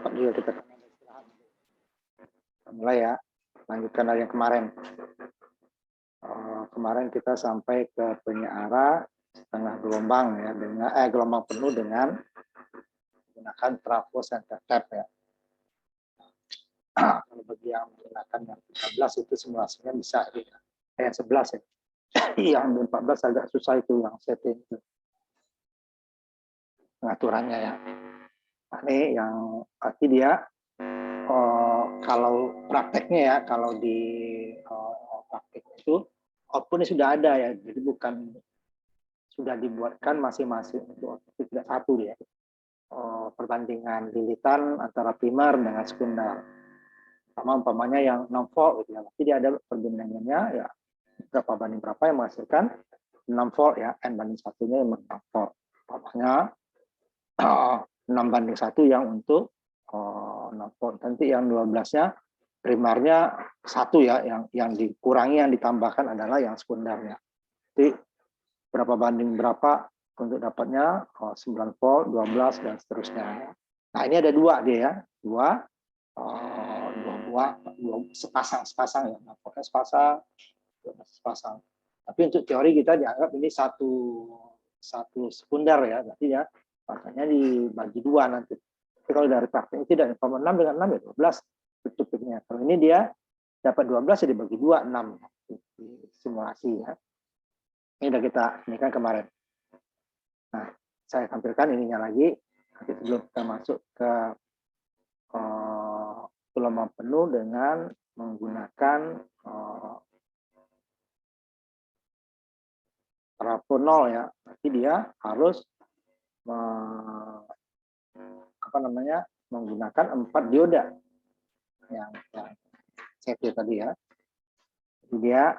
juga kita istirahat. Mulai ya, lanjutkan dari yang kemarin. Kemarin kita sampai ke penyiara setengah gelombang ya, dengan gelombang penuh dengan menggunakan trafo center tap ya. Kalau bagi yang menggunakan yang 13 itu simulasinya bisa ya. Yang 11 ya. Yang 14 agak susah itu yang setting itu. Pengaturannya ya. Nah, ini yang arti dia kalau prakteknya ya, kalau di praktek itu outputnya sudah ada ya, jadi bukan sudah dibuatkan masing-masing untuk output tidak satu ya. Perbandingan lilitan antara primer dengan sekunder. Sama umpamanya yang 6 volt gitu ya, pasti dia ada perbandingannya ya, berapa banding berapa yang menghasilkan 6 volt ya, N banding satunya yang 6 volt. Umpamanya 6 banding 1 yang untuk 6 volt. Nanti yang 12-nya primernya 1 ya, yang dikurangi, yang ditambahkan adalah yang sekundernya. Jadi berapa banding berapa untuk dapatnya 9 volt, 12 dan seterusnya. Nah, ini ada dua dia ya, dua sepasang ya, pokoknya sepasang. Tapi untuk teori kita dianggap ini satu sekunder ya, berarti ya makanya dibagi dua nanti. Tapi kalau dari prakteknya tidak, 6 dengan 6 ya 12 tutupnya. Kalau ini dia dapat 12 ya dibagi 2, 6 di simulasi ya. Ini udah kita ini kan kemarin. Nah, saya tampilkan ininya lagi nanti sebelum kita masuk ke gelombang penuh dengan menggunakan trafo 0 ya. Berarti dia harus menggunakan 4 dioda yang CT tadi ya. Jadi dia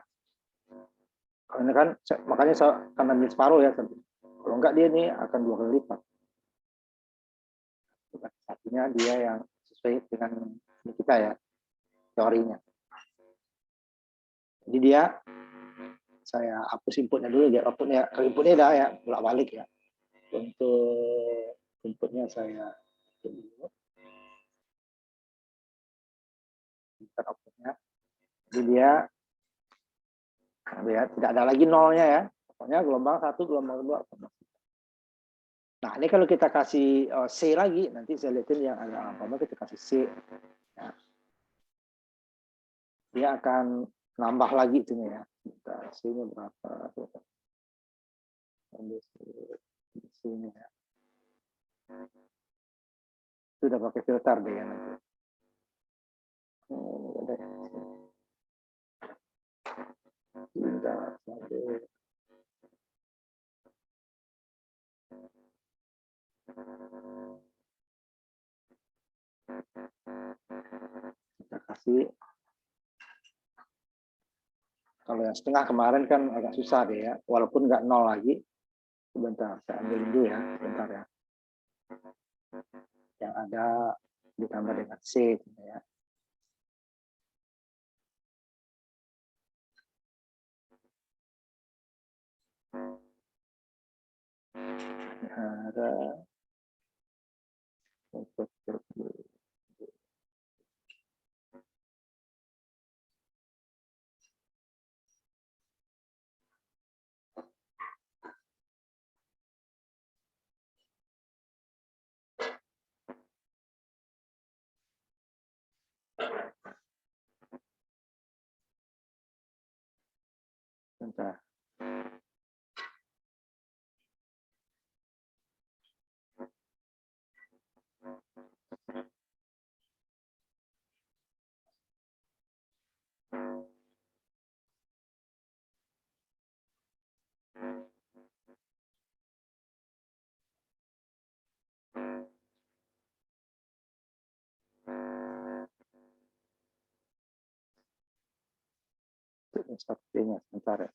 ini kan makanya saya akan ambil separuh ya. Kalau enggak dia ini akan 2 kali lipat. Satunya dia yang sesuai dengan kita ya teorinya. Jadi dia saya hapus inputnya dulu ya, outputnya dah ya bolak-balik ya. Untuk inputnya saya dulu. Outputnya. Jadi dia ya, tidak ada lagi nolnya ya. Pokoknya gelombang 1, gelombang 2. Nah, ini kalau kita kasih C lagi, nanti saya lihatin yang ada apa, kita kasih C. Nah, dia akan nambah lagi itu ya. Kita C-nya berapa? C-nya ya. Sudah pakai filter deh ya nanti. Kita kasih, kalau yang setengah kemarin kan agak susah deh ya, walaupun nggak nol lagi. Sebentar, saya ambil dulu ya, sebentar ya. Yang ada ditambah dengan C ya. Ada untuk sebentar. Sepertinya sebentar ya.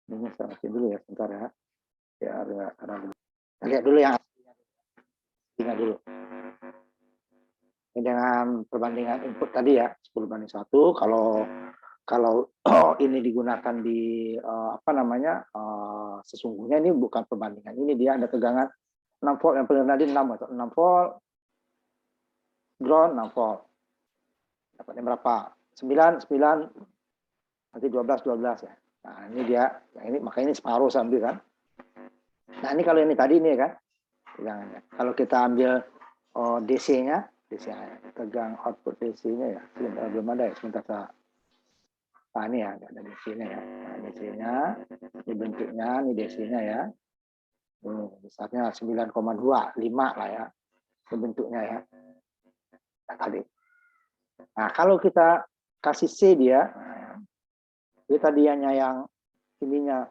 Ini saya kasih dulu ya sebentar ya. Ya ada lihat dulu yang aslinya dulu. Ini dengan perbandingan input tadi ya 10 banding 1. Kalau kalau ini digunakan di apa namanya sesungguhnya ini bukan perbandingan, ini dia ada tegangan 6 volt yang paling tadi 6 atau 6 volt, ground 6 volt, dapatnya berapa? 9 nanti 12 ya. Nah ini dia, ini makanya ini separuh sambil kan. Nah ini kalau ini tadi ini kan tegangannya. Kalau kita ambil DC-nya, tegang output DC-nya ya, belum ada ya, sebentar saya. Nah ini ya, ada DC-nya ya. Nah, DC-nya, ini bentuknya, ini DC-nya ya. Besarnya 9,25 lah ya, ini bentuknya ya. Nah, tadi. Nah kalau kita kasih C dia, kita dianya yang ininya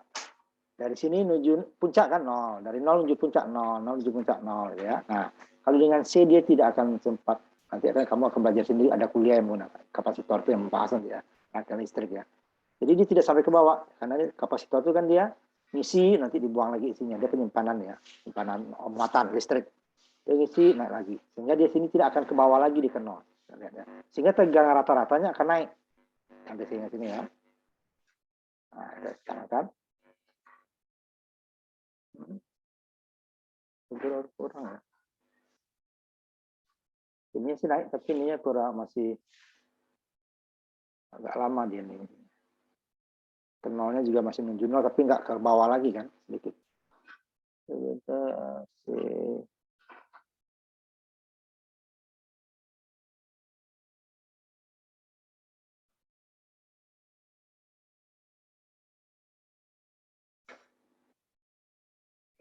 dari sini menuju puncak kan 0, dari 0 menuju puncak 0, 0 menuju puncak 0 ya. Nah, kalau dengan C dia tidak akan sempat, nanti kamu akan belajar sendiri, ada kuliah yang menggunakan kapasitor itu yang membahas nanti ya, akan listrik ya. Jadi dia tidak sampai ke bawah, karena kapasitor itu kan dia ngisi, nanti dibuang lagi isinya, dia penyimpanan ya, penyimpanan muatan listrik. Dia ngisi, naik lagi. Sehingga dia sini tidak akan ke bawah lagi di ke 0. Sehingga tegangan rata-ratanya akan naik. Sampai sini ya. Nah, ada sekarang kan. Kurang ya. Ini sih naik, tapi ini kurang, masih agak lama dia nih. Ke nolnya juga masih menuju 0, tapi nggak ke bawah lagi kan, sedikit.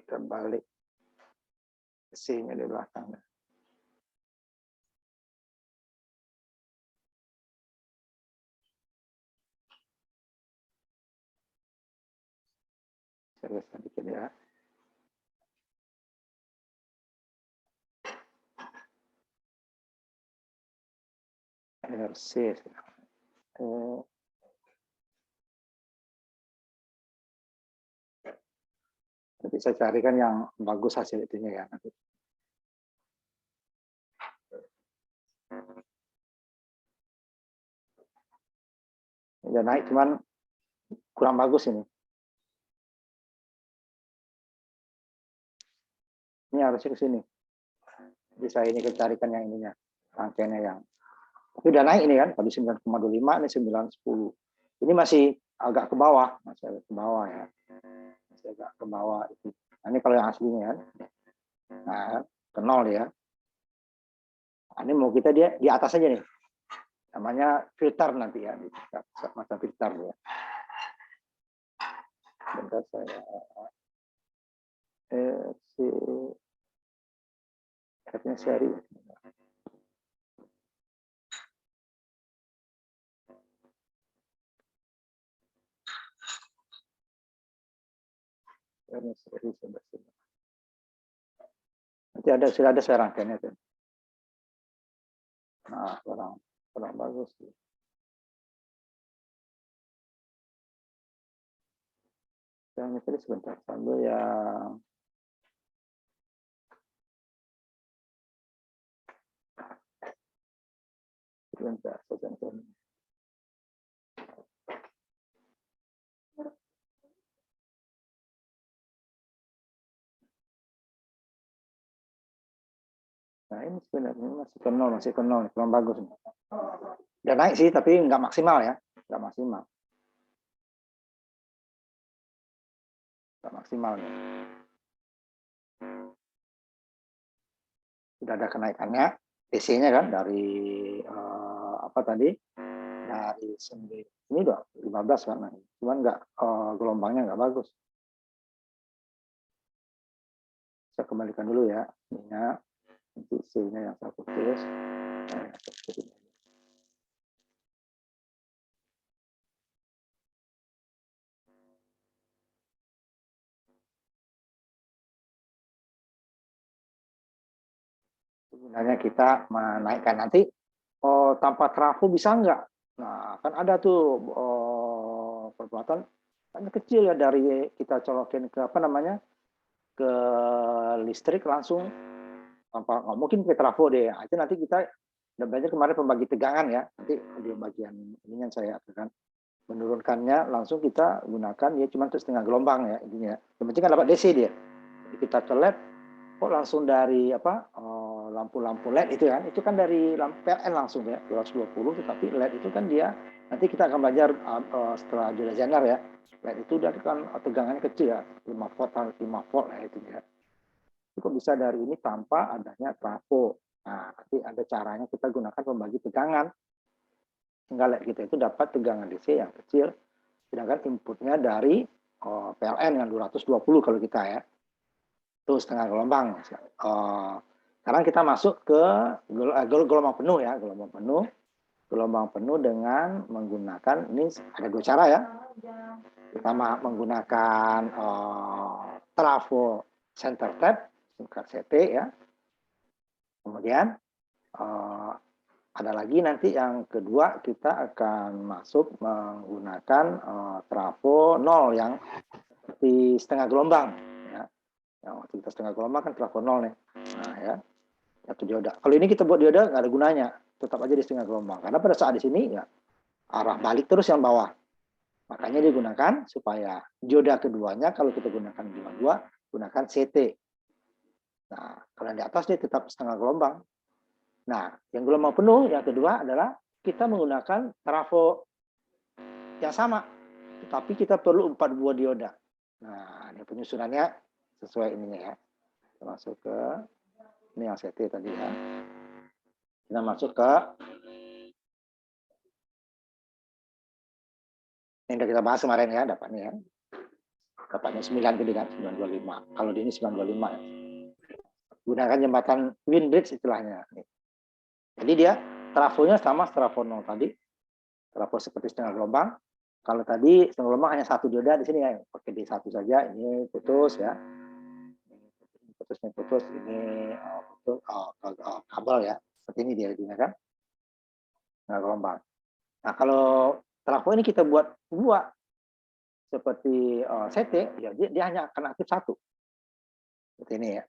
Kita balik C-nya di belakang. Saya sedikit ya. RC. Nanti saya carikan yang bagus hasil itunya ya nanti. Udah naik, cuman kurang bagus ini. Ini harusnya ke sini. Bisa ini kita carikan yang ininya, rangkaiannya yang. Tapi udah naik ini kan, tadi 9,25, ini 9,10. Ini masih agak ke bawah, masih agak ke bawah ya. Masih agak ke bawah itu. Nah, ini kalau yang aslinya kan. Nah, ke 0 ya. Nah, ini mau kita dia di atas aja nih. Namanya filter nanti ya, macam filter ya. Bentar saya F-nya seri. Nanti ada sudah ada saya rangkaiannya tuh. Nah, kurang bagus. Yang tadi sebentar sambil yang sebentar sebentar. Nah ini sebenarnya masih ke nol, kurang bagus. Udah naik sih, tapi nggak maksimal ya, nggak maksimal. Nggak maksimal ya. Sudah ada kenaikannya, DC-nya kan dari apa tadi? Dari 9, ini udah 15 kan, cuman nggak gelombangnya nggak bagus. Saya kembalikan dulu ya, ininya, nanti C-nya yang saya putus. Sebenarnya kita menaikkan nanti tanpa trafo bisa nggak? Nah kan ada tuh perbuatan kan kecil ya, dari kita colokin ke apa namanya ke listrik langsung tanpa nggak mungkin ke trafo deh. Itu nanti kita udah belajar kemarin pembagi tegangan ya, nanti di bagian ini yang saya akan menurunkannya langsung kita gunakan ya cuma untuk setengah gelombang ya intinya. Yang penting kan dapat DC dia. Jadi kita colek kok langsung dari apa lampu-lampu LED itu kan dari lampu PLN langsung ya 220, tetapi LED itu kan dia nanti kita akan belajar setelah dioda zener ya. LED itu udah kan tegangannya kecil ya 5 volt 5 volt lah itu ya. Itu kok bisa dari ini tanpa adanya trafo. Nah, nanti ada caranya kita gunakan pembagi tegangan. Sehingga LED kita itu dapat tegangan DC yang kecil, sedangkan inputnya dari PLN yang 220 kalau kita ya. Itu setengah gelombang. Sekarang kita masuk ke gelombang penuh ya, gelombang penuh dengan menggunakan ini ada 2 cara ya. Pertama menggunakan trafo center tap, singkat CT ya. Kemudian ada lagi nanti yang kedua kita akan masuk menggunakan trafo 0 yang seperti setengah gelombang ya. Yang waktu kita setengah gelombang kan trafo 0 nih. Nah ya. Satu dioda. Kalau ini kita buat dioda nggak ada gunanya, tetap aja di setengah gelombang. Karena pada saat di sini ya arah balik terus yang bawah. Makanya digunakan supaya dioda keduanya kalau kita gunakan dua-dua gunakan CT. Nah, kalau yang di atas dia tetap setengah gelombang. Nah, yang gelombang penuh yang kedua adalah kita menggunakan trafo yang sama, tetapi kita perlu 4 buah dioda. Nah, ini penyusunannya sesuai ininya ya. Kita masuk ke ini yang CT tadi ya. Kita masuk ke yang kita bahas kemarin ya, dapatnya 9 tadi kan 925. Kalau di ini 925 ya. Gunakan jembatan wind bridge istilahnya. Jadi dia trafonya sama trafo 0 tadi. Trafo seperti setengah gelombang. Kalau tadi setengah gelombang hanya 1 dioda di sini ya, pakai D1 saja. Ini putus ya. Ini putus, ini kabel ya. Seperti ini dia digunakan. Setengah gelombang. Nah, kalau trafo ini kita buat 2 seperti CT, ya dia hanya akan aktif 1. Seperti ini ya.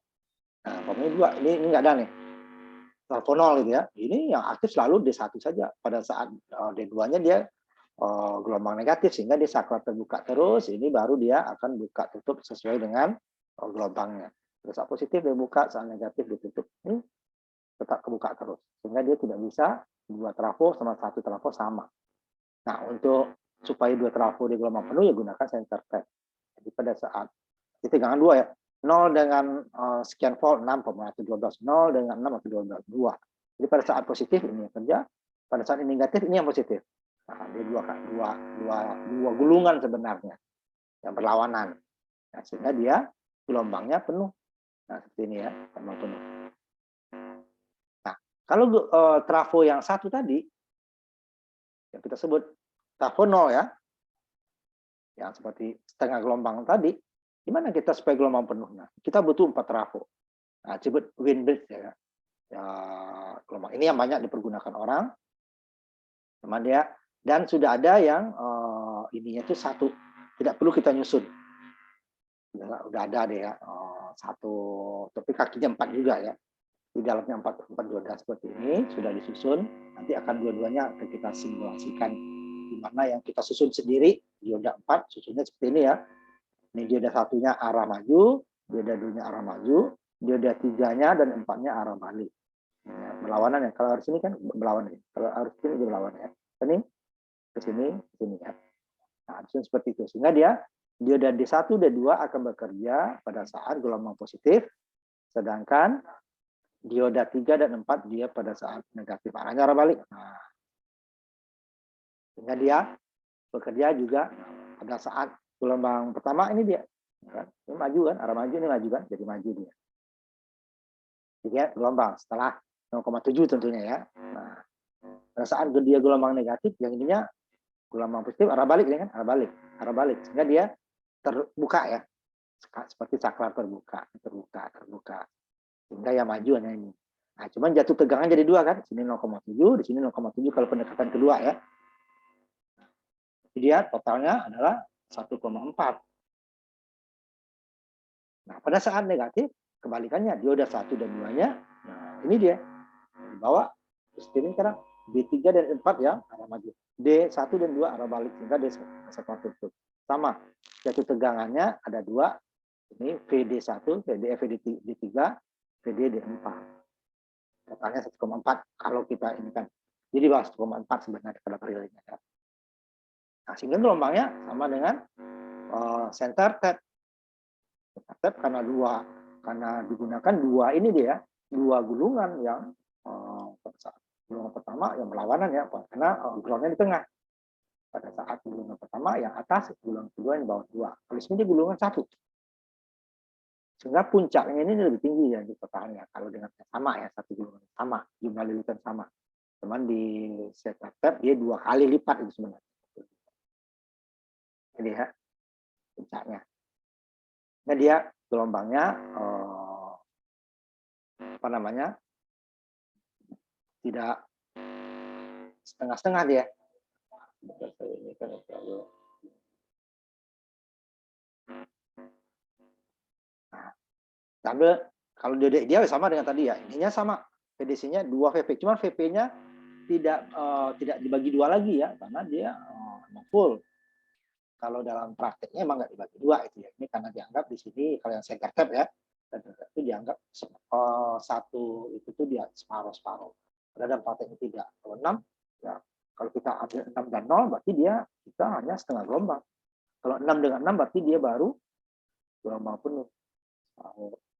Nah, ini 2, ini nggak ada nih. Trafo 0 gitu ya. Ini yang aktif selalu D1 saja. Pada saat D2-nya dia gelombang negatif sehingga dia saklar terbuka terus. Ini baru dia akan buka tutup sesuai dengan gelombangnya. Pada saat positif dia buka, saat negatif ditutup. Ini tetap kebuka terus. Sehingga dia tidak bisa 2 trafo sama 1 trafo sama. Nah, untuk supaya 2 trafo di gelombang penuh ya gunakan center tap. Jadi pada saat di tegangan 2 ya. 0 dengan sekian volt 6,112, 0 dengan 6 atau 12, 2. Jadi pada saat positif ini yang kerja, pada saat ini negatif ini yang positif. Nah, dia dua gulungan sebenarnya yang berlawanan. Nah, sehingga dia gelombangnya penuh. Nah, seperti ini ya, gelombang penuh. Nah, kalau trafo yang 1 tadi yang kita sebut trafo 0 ya, yang seperti setengah gelombang tadi, gimana kita supaya gelombang penuh? Nah, kita butuh 4 trafo. Nah, disebut wind bridge ya. Gelombang ini yang banyak dipergunakan orang. Sama dia dan sudah ada yang ininya itu 1. Tidak perlu kita nyusun. Udah ada deh ya. 1, tapi kakinya 4 juga ya. Di dalamnya 4 dioda seperti ini sudah disusun. Nanti akan dua-duanya akan kita simulasikan di mana yang kita susun sendiri dioda 4 susunnya seperti ini ya. Ini dioda 1-nya arah maju, dioda 2-nya arah maju, dioda 3-nya dan 4-nya arah balik. Ya, berlawanan ya. Kalau arus ini kan berlawanan ya. Kalau arus ini dia berlawanan ya. Ini ke sini ya. Nah, seperti itu. Sehingga dia dioda D1, D2 akan bekerja pada saat gelombang positif, sedangkan dioda 3 dan 4 dia pada saat negatif. Arahnya arah balik. Nah, sehingga dia bekerja juga pada saat gelombang pertama ini dia. Ini maju kan, arah maju ini maju kan, jadi maju dia. Jadi gelombang setelah 0,7 tentunya ya. Nah, pada saat dia gelombang negatif, yang ininya gelombang positif arah balik ya kan, arah balik, sehingga dia terbuka ya, seperti saklar terbuka, sehingga yang maju hanya ini. Nah, cuman jatuh tegangan jadi 2 kan, sini 0,7, di sini 0,7 kalau pendekatan kedua ya. Jadi dia totalnya adalah 1,4. Nah, pada saat negatif kebalikannya dioda 1 dan 2-nya, nah ini dia dibawa terus ini sekarang B3 dan 4 ya arah maju. D1 dan 2 arah balik, sehingga D1 tutup. Sama, jatuh tegangannya ada 2, ini VD1, VDF D3, VD D4. Totalnya 1,4 kalau kita ini kan. Jadi bawah 1,4 sebenarnya pada reelnya. Nah, sehingga gelombangnya sama dengan center tap. Tap karena digunakan dua ini dia, dua gulungan yang gulungan pertama yang berlawanan ya, karena groundnya di tengah. Pada saat gulungan pertama yang atas, gulungan kedua yang bawah dua. Kalau sini dia gulungan satu. Sehingga puncaknya ini lebih tinggi ya di pertahannya. Kalau dengan sama ya, satu gulungan sama, jumlah lilitan sama. Cuman di set tap dia 2 kali lipat itu sebenarnya. Jadi ya, puncaknya. Nah dia gelombangnya apa namanya, tidak setengah-setengah dia. Nah, sambil kalau dia sama dengan tadi ya, ininya sama, PDC-nya 2 VP, cuma VP-nya tidak dibagi 2 lagi ya, karena dia full. Kalau dalam prakteknya emang nggak dibagi 2 itu ya. Ini karena dianggap di sini kalau yang center tap ya, itu dianggap satu itu tuh dia separuh. Dalam prakteknya tidak. Kalau 6 ya, kalau kita ambil 6 dan 0 berarti kita hanya setengah gelombang. Kalau 6 dengan 6 berarti dia baru gelombang penuh.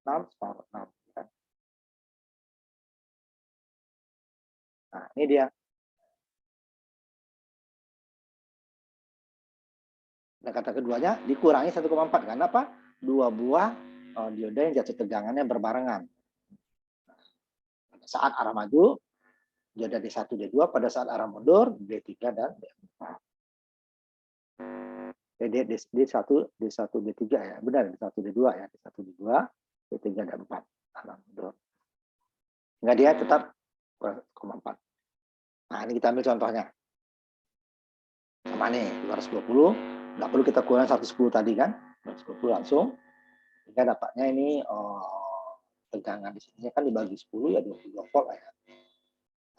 Separuh 6. Ya. Nah, ini dia. Nah, kata keduanya dikurangi 1,4. Karena apa? 2 buah dioda yang jatuh tegangannya berbarengan. Pada saat arah maju, dioda D1, D2. Pada saat arah mundur, D3 dan D4. D1, D1, D3 ya. Benar, D1, D2 ya. D1, D2, D3, D4. Arah mundur. Enggak, dia tetap 1,4. Nah, ini kita ambil contohnya. Sama nih, 220. Nggak perlu kita kurang 110 tadi kan. 220 langsung. Sehingga dapatnya ini tegangan di sini kan dibagi 10 ya 22 volt ya.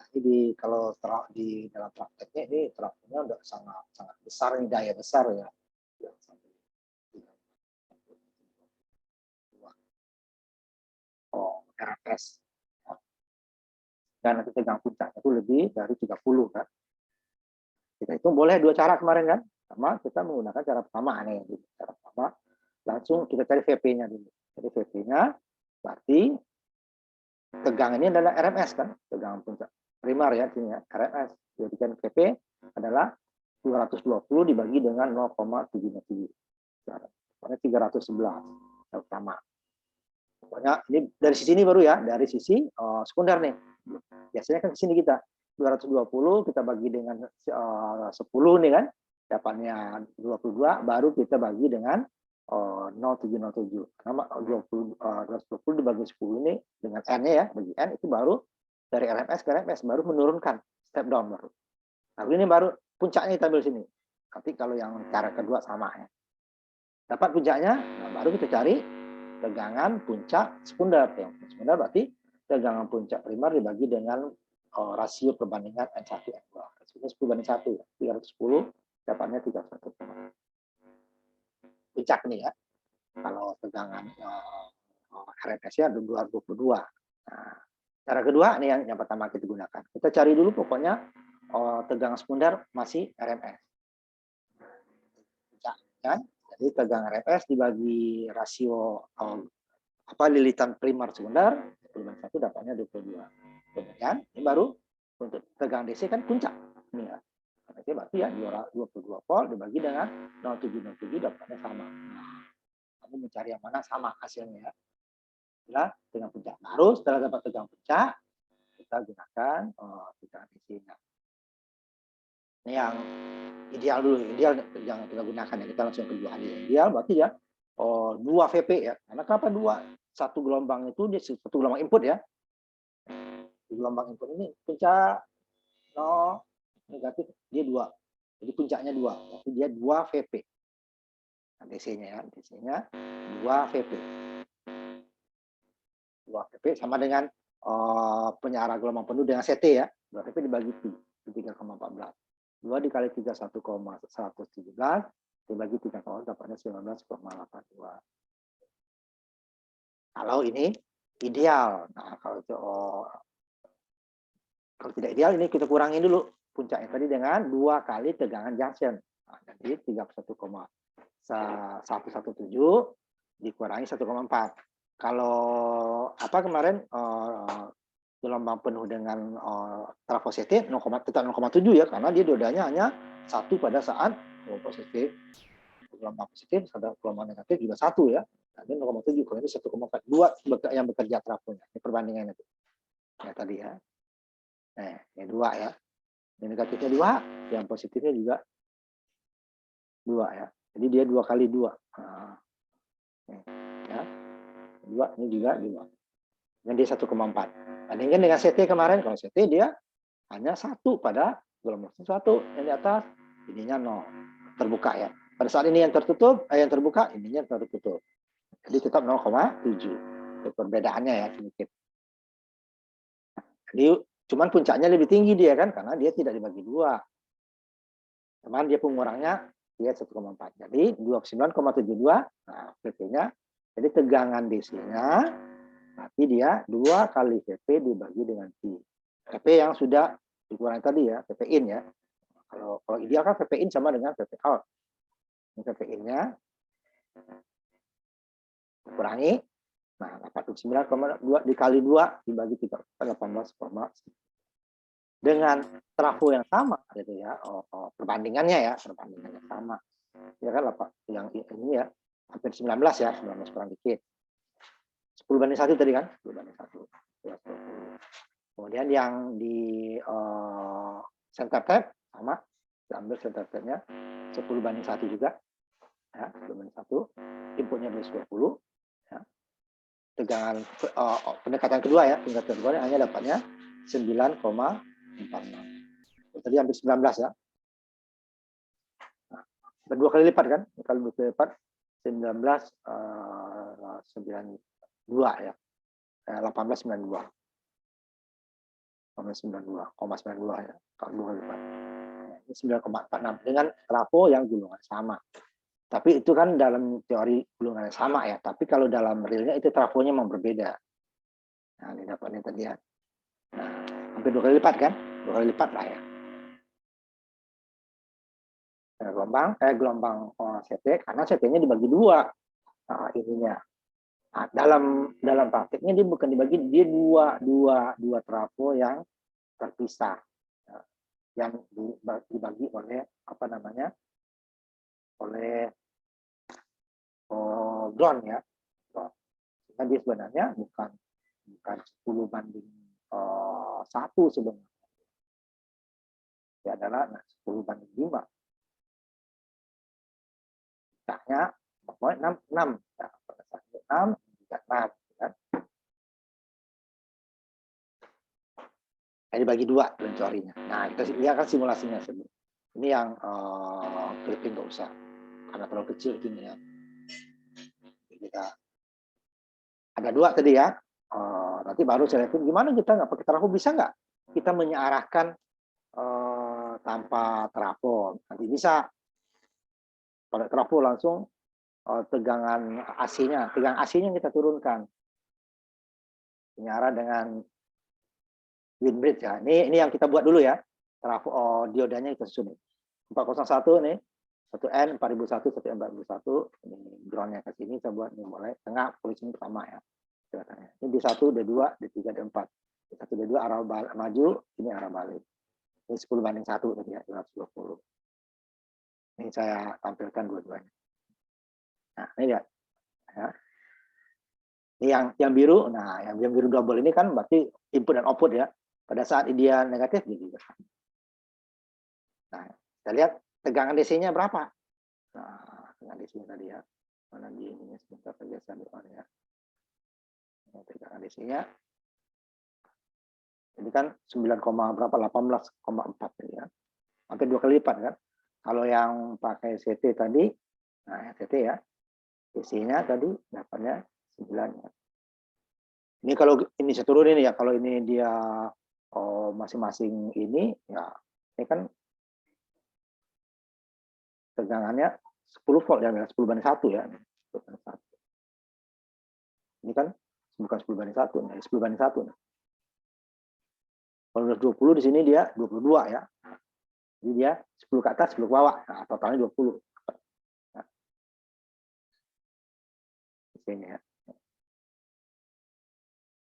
Nah, ini kalau di dalam prakteknya ini terapinya udah sangat besar, ini daya besar ya. RFS. Dan nanti tegang puncaknya itu lebih dari 30 kan. Kita hitung boleh 2 cara kemarin kan. Sama kita menggunakan cara pertama nih. Cara pertama langsung kita cari VP-nya dulu. Jadi VP-nya berarti tegangan ini adalah RMS kan, tegangan puncak primar ya, ini ya, RMS. Jadi kan VP adalah 220 dibagi dengan 0,77. Pokoknya 311 yang pertama. Pokoknya ini dari sisi ini baru ya, dari sisi sekunder nih. Biasanya kan ke sini kita 220 kita bagi dengan 10 nih kan, dapatnya 22, baru kita bagi dengan 0707. Karena 220 dibagi 10 ini dengan N-nya ya, bagi N itu baru dari RMS ke RMS, baru menurunkan step down baru. Nah, ini baru puncaknya kita ambil sini. Tapi kalau yang cara kedua sama ya. Dapat puncaknya, nah baru kita cari tegangan puncak sekunder. Yang sekunder berarti tegangan puncak primar dibagi dengan rasio perbandingan N1 N2. Rasionya 10:1 ya. 310 dapatnya 31. Puncak nih ya. Kalau tegangan RMS-nya 222. Nah, cara kedua nih yang pertama kita gunakan. Kita cari dulu pokoknya tegangan sekunder masih RMS. Puncak kan? Jadi tegangan RMS dibagi rasio lilitan primar sekunder, 1 dapatnya 22. Kemudian ini baru untuk tegangan DC kan puncak. Ini ya. Itu berarti ya 22 volt dibagi dengan 0707 dapatnya sama. Nah, kamu mencari yang mana sama hasilnya ya. Setelah tegangan puncak. Baru setelah dapat tegangan puncak, kita gunakan tegangan DC-nya. Ini yang ideal dulu, ideal yang kita gunakan ya. Kita langsung kedua aja. Ideal berarti ya 2 VP ya. Karena kenapa 2? Satu gelombang itu dia satu gelombang input ya. Di gelombang input ini puncak negatif dia 2. Jadi puncaknya 2. Berarti dia 2 VP. Nah, DC-nya ya, DC-nya 2 VP. 2 VP sama dengan penyara gelombang penuh dengan CT ya. 2 VP dibagi Q, 3,14. 2 dikali 3, 1,117. Dibagi 3 kalau dapatnya 19,82. Kalau ini ideal. Nah, kalau tidak ideal, ini kita kurangin dulu puncaknya tadi dengan 2 kali tegangan junction. Nah, jadi 31,117 dikurangi 1,4. Kalau apa kemarin gelombang penuh dengan trafo CT tetap 0,7 ya, karena dia dua-duanya hanya satu pada saat positif. Gelombang positif, gelombang negatif juga satu ya. Jadi 0,7, kalau ini 1,4. 2 yang bekerja trafonya. Ini perbandingannya itu. Ya tadi ya. Nah, ini 2 ya. Yang negatifnya 2, yang positifnya juga 2 ya. Jadi dia 2 kali 2. Nah, ya. 2, ini juga 2. Yang dia 1,4. Bandingkan dengan CT kemarin, kalau CT dia hanya 1 pada gelombang 1, yang di atas ininya 0. Terbuka ya. Pada saat ini yang tertutup, yang terbuka, ininya tertutup. Jadi tetap 0,7. Itu perbedaannya ya sedikit. Jadi cuman puncaknya lebih tinggi dia kan, karena dia tidak dibagi 2. Cuman dia pengurangnya dia 1,4. Jadi 29,72. Nah, VP-nya. Jadi tegangan DC-nya berarti dia 2 kali VP dibagi dengan Q. VP yang sudah dikurangi tadi ya, VP in ya. Kalau ideal kan VP in sama dengan VP out. Ini VP in-nya kurangi. Nah, 89,2 dikali 2 dibagi 3, 18. Dengan trafo yang sama gitu ya. Perbandingannya ya, perbandingannya sama. Ya kan yang ini ya, hampir 19 ya, 19 kurang dikit. 10/1 tadi kan, 10/1. Kemudian yang di center tap sama, diambil center tapnya 10/1 juga. Ya, 10/1. Inputnya 220. Ya. Tegangan pendekatan kedua ya, pendekatan kedua hanya dapatnya 9,46. Tadi hampir 19 ya. Nah, berdua kali lipat kan? Kalau 2 kali lipat 19,92 ya. 18,92. 18,92 ya. Kalau 2 kali lipat. Ini 9,46 dengan trafo yang gulungan sama. Tapi itu kan dalam teori gulungannya sama ya. Tapi kalau dalam realnya itu trafonya memang berbeda. Nah, ini dapatnya tadi ya. Nah, hampir 2 kali lipat kan? 2 kali lipat lah ya. Gelombang CT, karena CT-nya dibagi 2. Nah, ininya. Nah, dalam praktiknya dia bukan dibagi, dia dua trafo yang terpisah. Yang dibagi oleh apa namanya? Oleh ground ya. Sehingga dia sebenarnya bukan 10/1 sebenarnya. Dia adalah 10/5. Misalnya pokoknya 6. Nah, pada saat 6, 6 kan. Ini bagi 2 teorinya. Nah, kita lihat kan simulasinya sebelum. Ini yang clipping nggak usah, karena terlalu kecil gini ya. Kita ada 2 tadi ya. Nanti baru saya lihat gimana kita nggak pakai trafo, bisa nggak kita menyearahkan tanpa trafo. Nanti bisa. Pada trafo langsung tegangan AC-nya, kita turunkan. Menyarah dengan windbridge ya. Ini yang kita buat dulu ya. Trafo diodanya kita susun. 401 nih. 1N 4001, 1N 4001. Ini groundnya ke sini, saya buat ini mulai tengah posisi pertama ya. Ini D1, D2, D3, D4. D1, D2 arah maju, ini arah balik. Ini 10/1 tadi ya, 220. Ini saya tampilkan dua-duanya. Nah, ini lihat. Ya. Ini yang biru, nah yang biru double ini kan berarti input dan output ya. Pada saat dia negatif, dia juga. Nah, kita lihat tegangan DC-nya berapa. Nah, tegangan DC-nya tadi ya. Mana di ini sebentar saja saya ambil ya. Tegangan DC-nya. Jadi kan 9, berapa 18,4 ya. Hampir 2 kali lipat kan. Kalau yang pakai CT tadi, nah CT ya. DC-nya tadi dapatnya 9 ya. Ini kalau ini saya turunin ya, kalau ini dia masing-masing ini ya, ini kan tegangannya 10 volt ya, 10/1 ya. 10/1. Ini kan bukan 10/1, nah 10/1. Kalau udah 20 di sini dia 22 ya. Jadi dia 10 ke atas, 10 ke bawah. Nah, totalnya 20. Nah, di sini ya.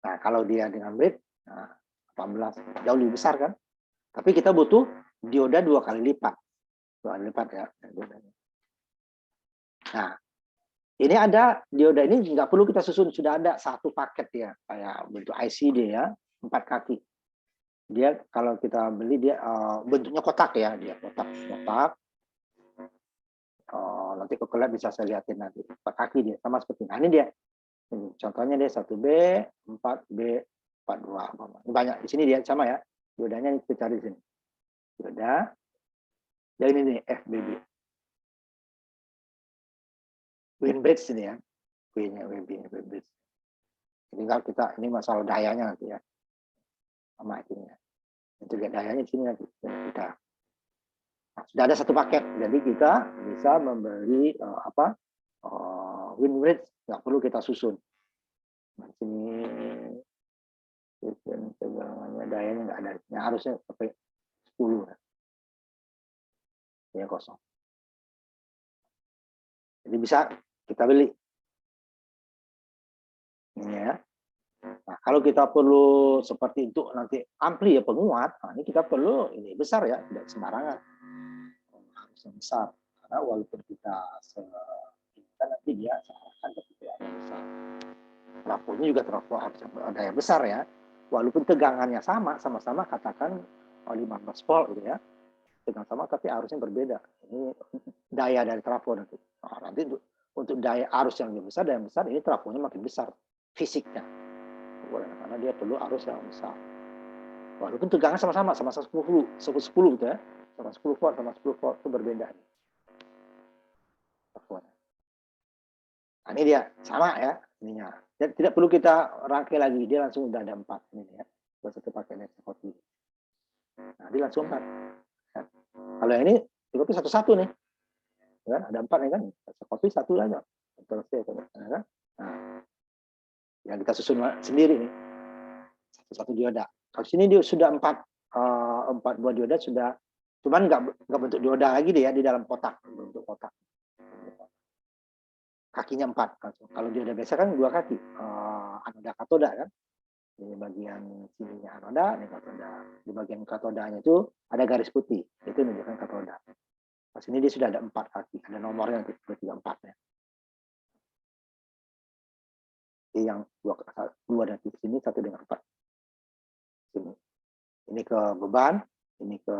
Nah, kalau dia dengan bridge, nah, 18 jauh lebih besar kan. Tapi kita butuh dioda 2 kali lipat. 2 kali lipat ya. Nah, ini ada dioda ini nggak perlu kita susun, sudah ada satu paket ya, kayak bentuk IC dia ya, 4 kaki. Dia kalau kita beli dia bentuknya kotak ya, dia kotak. Nanti ke lab bisa saya lihatin nanti 4 kaki dia sama seperti ini. Nah, ini dia. Ini, contohnya dia 1B, 4B, 42. Ini banyak di sini dia sama ya. Diodanya kita cari di sini. Dioda. Ya ini nih FBB. Win bridge ini ya. W-nya WB, win bridge. Tinggal kita ini masalah dayanya nanti ya. Sama itunya. Untuk lihat dayanya di sini nanti kita. Nah, sudah ada satu paket, jadi kita bisa membeli win bridge, nggak perlu kita susun. Nah, sini tegangannya dayanya nggak ada, nah, harusnya sampai 10 ya kosong. Jadi bisa kita beli ini ya. Nah, kalau kita perlu seperti itu nanti ampli ya penguat, nah, ini kita perlu ini besar ya, tidak sembarangan, harus yang besar karena walaupun kita nanti dia searahkan ketika yang besar. Trafonya juga trafo harus ada yang besar ya, walaupun tegangannya sama-sama katakan 15 volt gitu ya, tegangan sama tapi arusnya berbeda. Ini daya dari trafo nanti. Nah, nanti untuk daya arus yang lebih besar, daya yang besar, ini trafonya makin besar fisiknya. Karena dia perlu arus yang besar. Walaupun tegangan sama-sama 10 gitu ya. Sama 10 volt itu berbeda. Nah, ini dia sama ya ininya. Tidak perlu kita rangkai lagi, dia langsung udah ada 4 ini ya. Satu pakai kopi. Nah, dia langsung 4. Nah, kalau yang ini kopi satu-satu nih. Ya, ada 4 nih kan. Kopi satu aja. Terus ya kan. Nah, yang kita susun sendiri nih. Satu dioda. Kalau sini dia sudah 4 buah dioda sudah, cuman nggak bentuk dioda lagi deh ya, di dalam kotak, bentuk kotak. Kakinya 4. Kalau dioda biasa kan 2 kaki, anoda katoda kan. Di bagian sininya anoda, ini katoda. Di bagian katodanya itu ada garis putih, itu menunjukkan katoda. Pas ini dia sudah ada 4 kaki, ada nomornya 3, 4 ya. Jadi yang 2 dan di sini 1 dengan 4. Sini. Ini ke beban, ini ke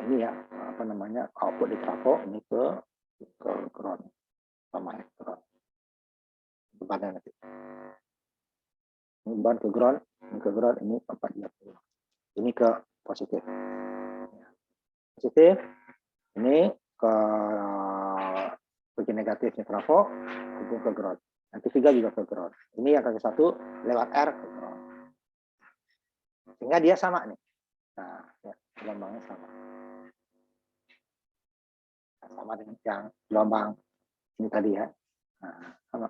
ini ya, apa namanya, output di trafo, ini ke ground. Sama ya, ground. Bebannya nanti. Ini beban ke ground, ini 4 dia. Ini ke positif. Positif, ini ke bagian negatifnya trafo, itu ke ground. Nanti 3 juga ke ground. Ini yang kaki 1 lewat R ke ground. Sehingga dia sama nih. Nah, ya, gelombangnya sama. Nah, sama dengan yang gelombang ini tadi ya. Nah, sama.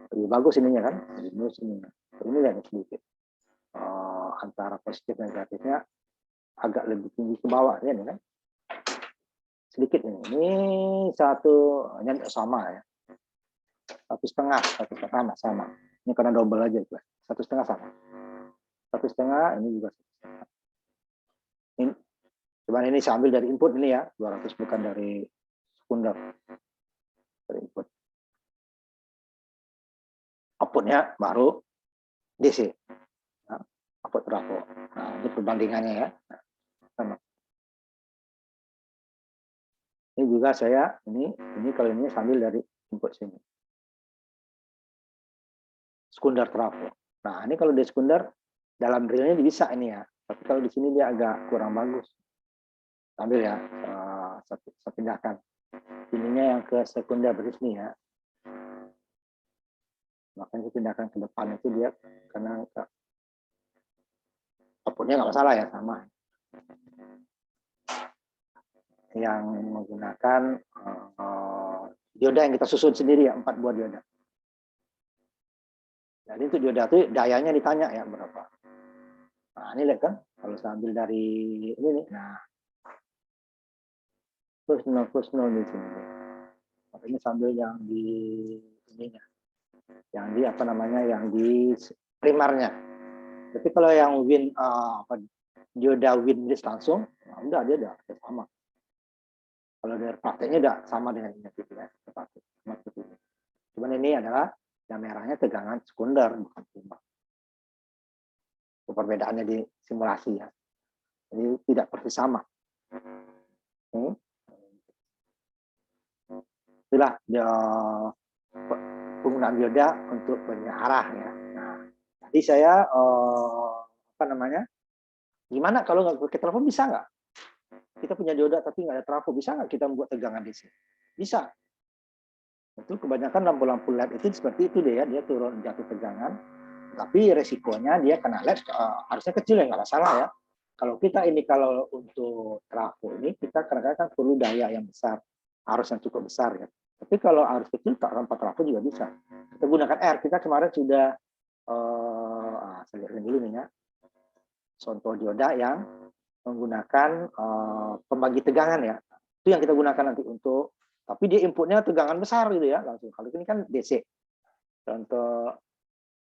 Lebih bagus ininya kan, lebih bagus ininya. Ini lihat sedikit. Antara positif dan negatifnya agak lebih tinggi ke bawah ya nih kan. Sedikit ini. Ini satu sama ya. 1,5 sama. Ini karena double aja, 1,5 sama. 1,5 ini juga 1,5. Ini, cuman ini saya ambil dari input ini ya, 200 bukan dari sekunder. Dari input. Outputnya baru DC. Nah, output trafo. Nah, ini perbandingannya ya. Nah, sama. Ini juga saya, ini kalau ini sambil dari input sini. Sekunder trafo. Nah, ini kalau di sekunder, dalam realnya bisa ini ya. Tapi kalau di sini dia agak kurang bagus. Ambil ya, saya pindahkan. Ininya yang ke sekunder dari sini ya. Makanya saya pindahkan ke depan itu dia, karena outputnya nggak masalah ya, sama. yang menggunakan dioda yang kita susun sendiri ya, 4 buah dioda. Jadi untuk dioda itu dayanya ditanya ya berapa. Nah ini lihat kan, kalau saya ambil dari ini nih, nah plus 0 di sini. Ini sambil yang di ininya, yang di apa namanya, yang di primernya. Tapi kalau yang win dioda win list langsung, nah udah dia udah sama. Kalau dari prakteknya udah sama dengan ini gitu ya. Cuman ini adalah yang merahnya tegangan sekunder bukan primer. Perbedaannya di simulasi ya. Jadi tidak persis sama. Itulah penggunaan dioda untuk penyiarah ya. Nah, tadi saya apa namanya? Gimana kalau nggak pakai trafo, bisa nggak? Kita punya dioda tapi nggak ada trafo, bisa nggak kita membuat tegangan DC? Bisa. Itu kebanyakan lampu-lampu LED itu seperti itu deh ya, dia turun jatuh tegangan. Tapi resikonya dia kena LED harusnya kecil ya, nggak masalah ya. Kalau kita ini, kalau untuk trafo ini kita kadang-kadang kan perlu daya yang besar, arus yang cukup besar ya. Tapi kalau arus kecil tanpa trafo juga bisa. Kita gunakan R. Kita kemarin sudah saya lihat dulu nih ya, contoh dioda yang menggunakan pembagi tegangan ya. Itu yang kita gunakan nanti untuk, tapi dia inputnya tegangan besar gitu ya langsung. Kalau ini kan DC. Contoh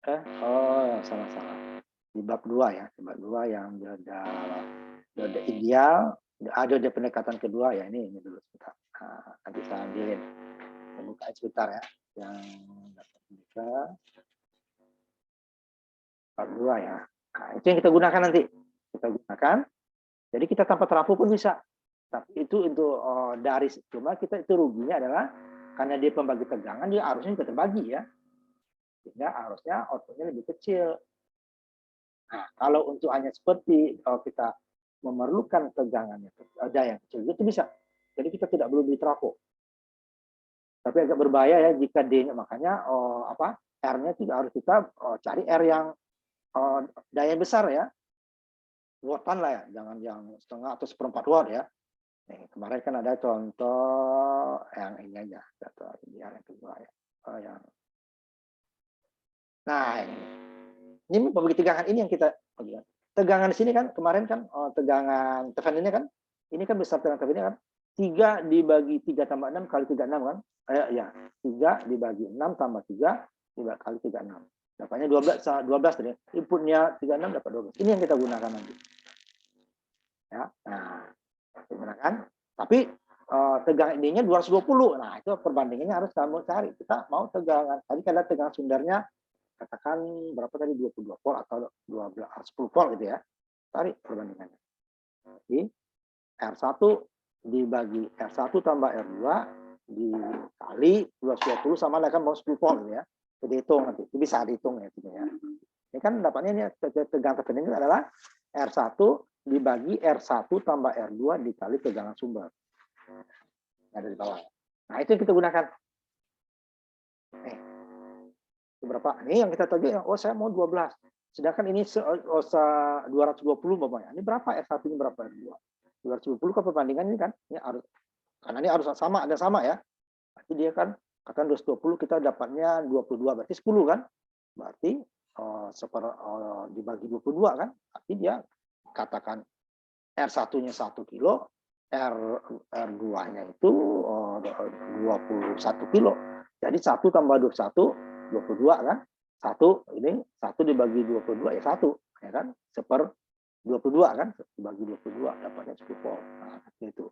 salah. Di bab 2 ya, di bab 2 yang dioda ideal, ada pendekatan kedua ya, ini dulu sebentar. Nah, nanti saya ambilin. Saya buka sebentar ya. Yang dapat bisa bab 2 ya. Nah, itu yang kita gunakan nanti. Kita gunakan. Jadi kita tanpa trafo pun bisa. Tapi itu untuk dari, cuma kita itu ruginya adalah karena dia pembagi tegangan, dia arusnya juga terbagi ya. Sehingga arusnya outputnya lebih kecil. Nah, kalau untuk hanya seperti kalau kita memerlukan tegangannya ada yang kecil, itu bisa. Jadi kita tidak perlu beli trafo. Tapi agak berbahaya ya jika D-nya, makanya R-nya juga harus kita cari R yang daya besar ya. Wattan lah ya, jangan yang setengah atau seperempat watt ya. Nih, kemarin kan ada contoh yang ini aja, contoh ini yang kedua ya. Nah, ini pembagi tegangan ini yang kita tegangan di sini kan kemarin kan tegangan Thevenin ini kan, ini kan besar tegangan Thevenin kan 3 dibagi 3 tambah 6 kali 36 kan, ya 3 dibagi 6 tambah 3 kali 36, dapatnya 12 tadi, inputnya 36 dapat 12. Ini yang kita gunakan nanti ya. Nah, gunakan, tapi tegangan ininya 220. Nah, itu perbandingannya harus kamu cari. Kita mau tegangan, tadi kan ada tegangan sundarnya katakan berapa tadi, 22 volt atau 10 volt gitu ya. Tarik perbandingannya. Jadi R1 dibagi R1 tambah R2 dikali 220 sama lah kan mau 10 volt gitu ya. Jadi hitung nanti, itu bisa dihitung ya. Ini kan dapatnya ini tegangan terkini ini adalah R1 dibagi R1 tambah R2 dikali tegangan sumber. Ada di bawah. Nah, itu yang kita gunakan. Berapa? Ini yang kita tahu, oh saya mau 12. Sedangkan ini 220 bapaknya. Ini berapa R1 ini berapa R2? 220 kan perbandingan ini kan. Ini harus, karena ini harus sama, ada sama ya. Berarti dia kan katakan 220 kita dapatnya 22, berarti 10 kan? Berarti dibagi 22 kan? Berarti dia katakan R1-nya 1 kilo, R2-nya itu 21 kilo. Jadi 1 tambah 21 22 kan? 1 ini 1 dibagi 22 ya 1 ya kan? 1/22 kan? Dibagi 22 dapatnya 10 volt. Nah, itu.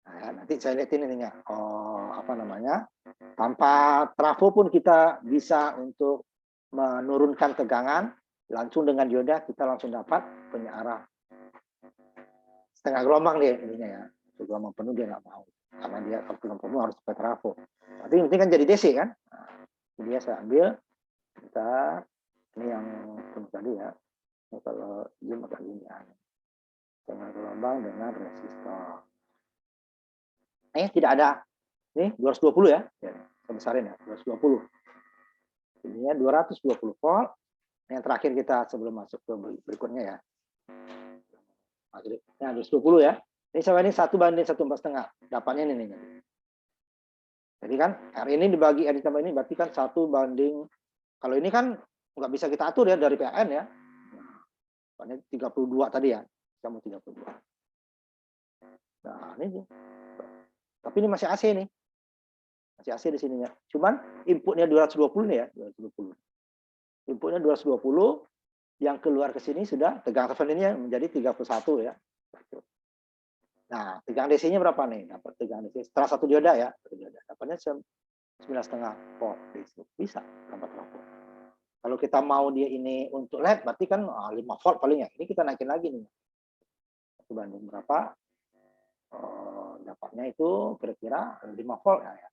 Nah, nanti saya lihatin ininya. Apa namanya? Tanpa trafo pun kita bisa untuk menurunkan tegangan langsung dengan dioda, kita langsung dapat penyiarah setengah gelombang dia ininya ya. Gelombang penuh dia nggak mau. Karena dia kalau gelombang penuh harus pakai trafo. Tapi yang penting kan jadi DC kan? Nah, dia saya ambil, kita ini yang tadi ya, ini kalau zoom agak gini ya, dengan gelombang dengan resistor. Tidak ada, ini 220 ya, saya besarin ya, 220. Ini 220 volt. Yang terakhir kita sebelum masuk ke berikutnya ya. Ini 220 ya. Ini sama ini 1/1,4,5. Dapatnya ini nih. Jadi kan R ini dibagi R ditambah ini berarti kan 1/, kalau ini kan nggak bisa kita atur ya dari PLN ya. Nah, 32 tadi ya. Kamu 32. Nah, ini. Tapi ini masih AC nih. Masih AC di sininya. Cuman inputnya 220 nih ya, 220. Inputnya 220, yang keluar ke sini sudah tegangan referensinya menjadi 31 ya. Nah, tegangan DC-nya berapa nih? Dapat tegangan DC setelah satu dioda ya, dapatnya 9,5 volt DC. Bisa dapat trafo. Kalau kita mau dia ini untuk LED berarti kan 5 volt paling ya. Ini kita naikin lagi nih. 1 berapa? Dapatnya itu kira-kira 5 volt ya.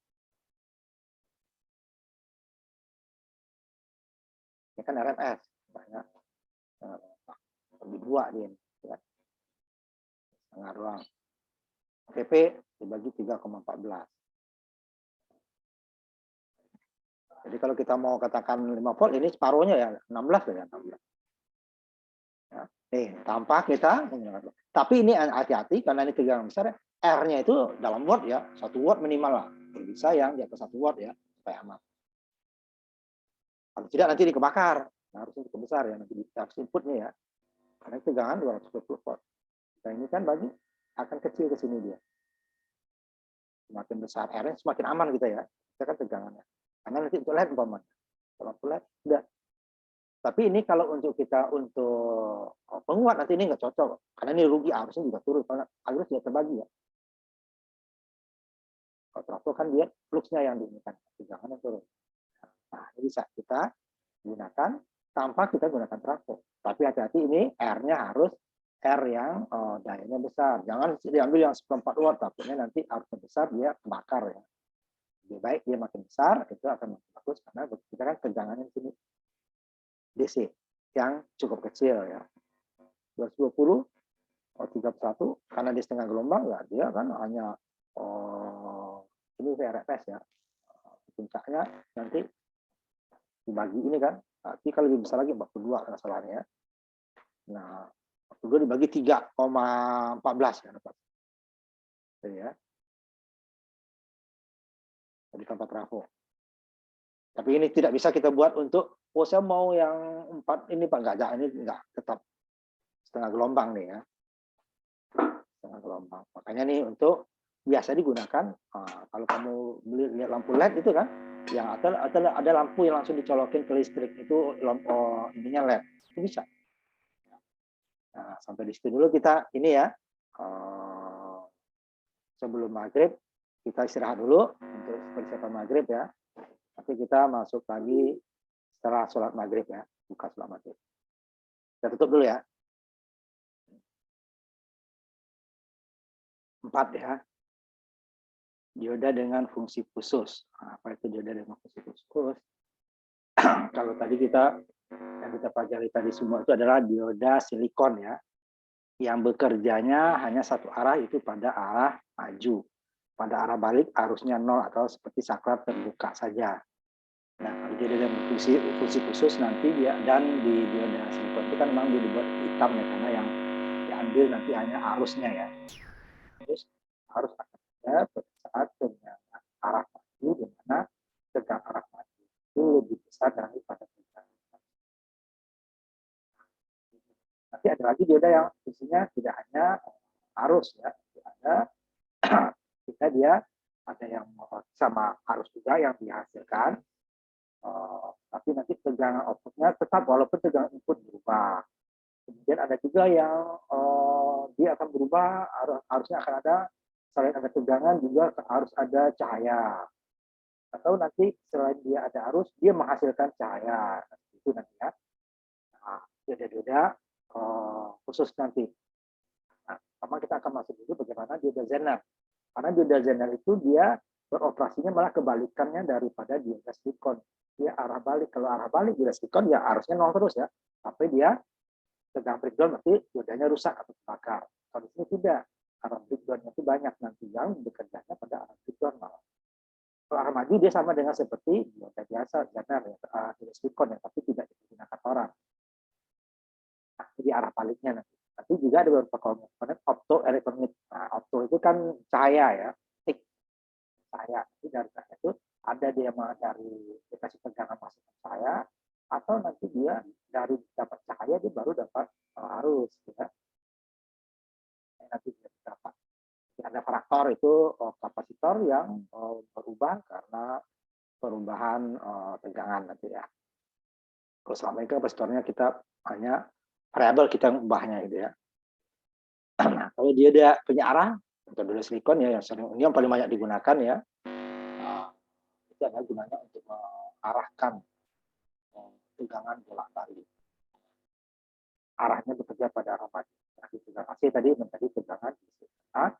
Ini kan RMS. Banyak. Bagi 2 dia. Ya. Setengah ruang. PP dibagi 3,14. Jadi kalau kita mau katakan 5 volt, ini separuhnya ya 16 ya 16. Ya. Tanpa kita, tapi ini hati-hati karena ini tegangan besar, R-nya itu dalam watt ya, 1 watt minimal lah. Bisa yang di atas 1 watt ya, supaya aman. Kalau tidak nanti dikebakar, nah, harusnya besar ya, nanti harus inputnya ya. Karena tegangan 220 volt. Nah ini kan bagi akan kecil ke sini dia. Semakin besar R-nya semakin aman kita ya. Kita kan tegangannya. Karena nanti untuk LED umpamanya. Kalau untuk LED udah. Tapi ini kalau untuk kita untuk penguat nanti ini nggak cocok. Karena ini rugi arusnya juga turun. Karena arus tidak terbagi ya. Kalau trafo kan dia fluxnya yang diinginkan. Tegangannya turun. Nah ini bisa kita gunakan tanpa kita gunakan trafo. Tapi hati-hati ini R-nya harus R yang dayanya besar. Jangan diambil yang 1/4 watt. Takutnya nanti arusnya besar dia kebakar ya. Lebih baik dia makin besar, itu akan makin bagus karena kita kan tegangannya di sini DC yang cukup kecil ya. 220 31 karena di setengah gelombang ya dia kan hanya ini VRFS ya. Puncaknya nanti dibagi ini kan. Nanti kalau lebih besar lagi 42 masalahnya. Nah, 42 dibagi 3,14 ya dapat. Jadi ya. Di tempat trafo. Tapi ini tidak bisa kita buat untuk saya mau yang 4 ini Pak, enggak, ini enggak, tetap setengah gelombang nih ya. Setengah gelombang. Makanya nih untuk biasa digunakan kalau kamu beli lihat lampu LED itu kan yang ada lampu yang langsung dicolokin ke listrik itu lampu ininya LED. Itu bisa. Nah, sampai di situ dulu kita ini ya. Sebelum maghrib kita istirahat dulu untuk persiapan maghrib ya. Nanti kita masuk lagi setelah sholat maghrib ya, buka sholat maghrib. Kita tutup dulu ya. 4 ya. Dioda dengan fungsi khusus. Apa itu dioda dengan fungsi khusus? Kalau tadi yang kita pelajari tadi semua itu adalah dioda silikon ya. Yang bekerjanya hanya satu arah, itu pada arah maju. Pada arah balik arusnya 0 atau seperti saklar terbuka saja. Nah, kalau dia dengan fungsi khusus nanti dia, dan di dioda silikon itu kan memang dia dibuat hitam ya, karena yang diambil nanti hanya arusnya ya. Terus arus akan ada pada saat tegangan arah maju, di mana tegangan arah maju itu lebih besar daripada tegangan. Nanti ada lagi dioda yang fungsinya tidak hanya arus ya, ada kita dia ada yang sama arus juga yang dihasilkan, tapi nanti tegangan outputnya tetap walaupun tegangan input berubah. Kemudian ada juga yang dia akan berubah, harusnya akan ada selain ada tegangan juga harus ada cahaya. Atau nanti selain dia ada arus, dia menghasilkan cahaya. Itu nanti ya. Nah, dioda-dioda khusus nanti. Nah, pertama kita akan masuk dulu bagaimana dioda Zener. Karena dioda Zener itu dia beroperasinya malah kebalikannya daripada dioda silikon. Dia arah balik. Kalau arah balik dioda silikon ya arusnya 0 terus ya. Tapi dia tegangan breakdown nanti diodanya rusak atau terbakar. Kalau di sini tidak. Arah breakdownnya itu banyak nanti yang bekerjanya pada arah breakdown malah. Kalau arah maju dia sama dengan seperti dioda biasa, Zener ya, dioda silikon ya, tapi tidak digunakan orang. Nah, jadi arah baliknya nanti. Tapi juga ada beberapa komponen optoelektronik. Nah, opto itu kan cahaya ya, cahaya. Jadi dari cahaya itu ada dia dari dikasih tegangan masukan cahaya, atau nanti dia dari dapat cahaya dia baru dapat arus. Ya. Nanti dia dapat. Ada faktor itu kapasitor yang berubah karena perubahan tegangan nanti ya. Kalau selama ini kapasitornya kita hanya variabel kita ubahnya gitu ya. Nah, kalau dia punya arah, metode silikon ya yang paling banyak digunakan ya, itu adalah gunanya untuk mengarahkan tegangan bolak-balik. Arahnya bekerja pada arah balik. Nah, tegangan AC tadi menjadi tegangan DC. Nah,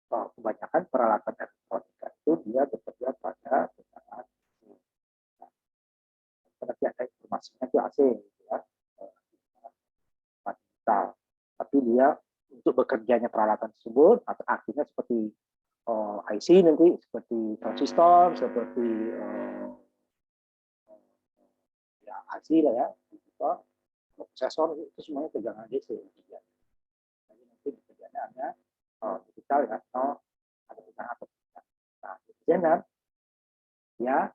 kebanyakan peralatan elektronika itu dia bekerja pada tegangan DC. Nah, ada informasinya itu AC gitu ya. Tapi dia untuk bekerjanya peralatan tersebut atau artinya seperti IC nanti seperti transistor, seperti ya IC lah ya, prosesor itu semuanya tegangan DC. Jadi nanti bekerjanya ada digital atau ada tegangan atau tidak. Nah, desainer ya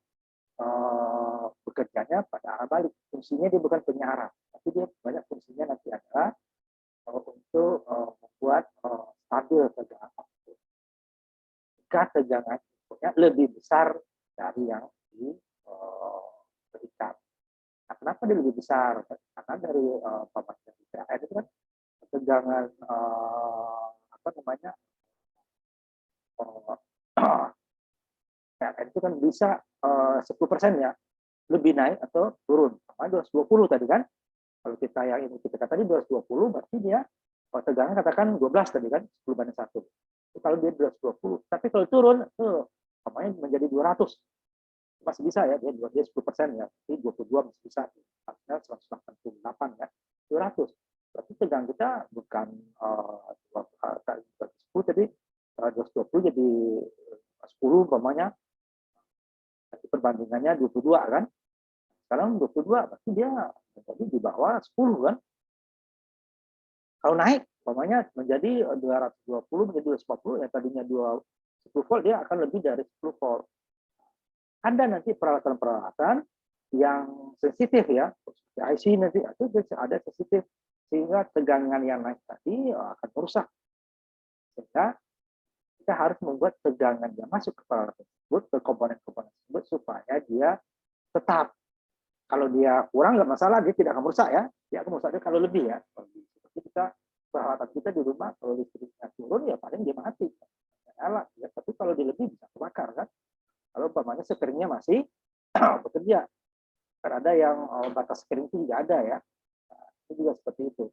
bekerjanya pada arah balik. Fungsinya dia bukan penyiaran, tapi dia banyak fungsinya nanti adalah untuk membuat stabil tegangan output. Jika tegangan inputnya lebih besar dari yang diberikan. Nah, kenapa dia lebih besar? Karena dari pemakaian PLN itu kan tegangan apa namanya PLN itu kan bisa 10% ya lebih naik atau turun. Sama 220 tadi kan. Kalau kita yang ini kita tadi 220 berarti dia tegangan katakan 12 tadi kan 10/1. Kalau dia 220, tapi kalau turun namanya menjadi 200 masih bisa ya, dia 10% ya, jadi 22 masih bisa, artinya 188 ya, 200. Berarti tegangan kita bukan 10 jadi 220 jadi 10 umpamanya, perbandingannya 22 kan. Sekarang 22 berarti dia menjadi di bawah 10 kan. Kalau naik umpamanya menjadi 220 menjadi 240 yang tadinya 10 volt dia akan lebih dari 10 volt. Ada nanti peralatan-peralatan yang sensitif ya, IC nanti itu ada sensitif sehingga tegangan yang naik tadi akan merusak. Sehingga kita harus membuat tegangan yang masuk ke peralatan tersebut, ke komponen-komponen tersebut supaya dia tetap. Kalau dia kurang nggak masalah, dia tidak akan merusak ya. Dia akan merusak kalau lebih ya. Seperti kita peralatan kita di rumah kalau listriknya turun ya paling dia mati. Nyala, ya. Tapi kalau dia lebih bisa terbakar kan. Kalau umpamanya screen-nya masih bekerja. Karena ada yang batas screen itu tidak ada ya. Nah, itu juga seperti itu.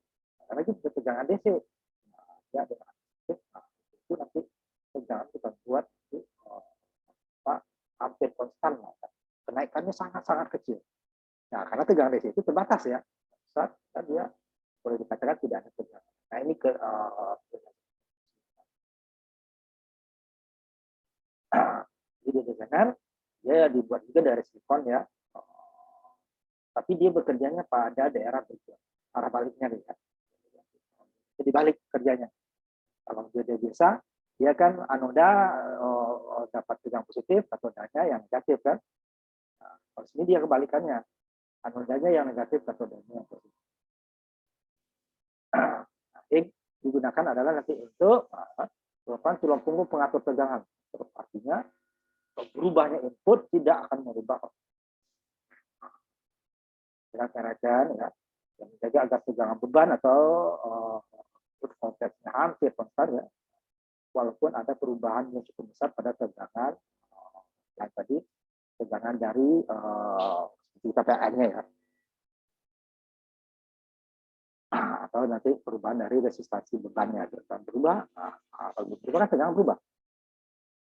Karena itu tegangan DC. Nah, ya, itu nanti tegangan kita buat itu, hampir konstan. Kenaikannya sangat-sangat kecil. Nah, karena tegangan DC itu terbatas ya. Saat dia boleh dikatakan tidak ada tegangan. Nah, ini ke jadi desainer dia dibuat juga dari silikon ya, tapi dia bekerjanya pada daerah berjuang arah baliknya ya. Jadi balik kerjanya. Kalau dia biasa, dia kan anoda dapat tegangan positif, katodanya yang negatif kan. Nah, kalau sini dia kebalikannya, anodanya yang negatif, katodanya yang positif. Nah, yang digunakan adalah nanti untuk tulang punggung pengatur tegangan. Artinya berubahnya input tidak akan merubah gerakan ya, yang menjaga agar tegangan beban atau konteksnya hampir konstan ya, walaupun ada perubahan yang cukup besar pada tegangan yang tadi tegangan dari KPN-nya ya, atau nanti perubahan dari resistansi bebannya tegangan berubah, kalau berubah tegangan berubah.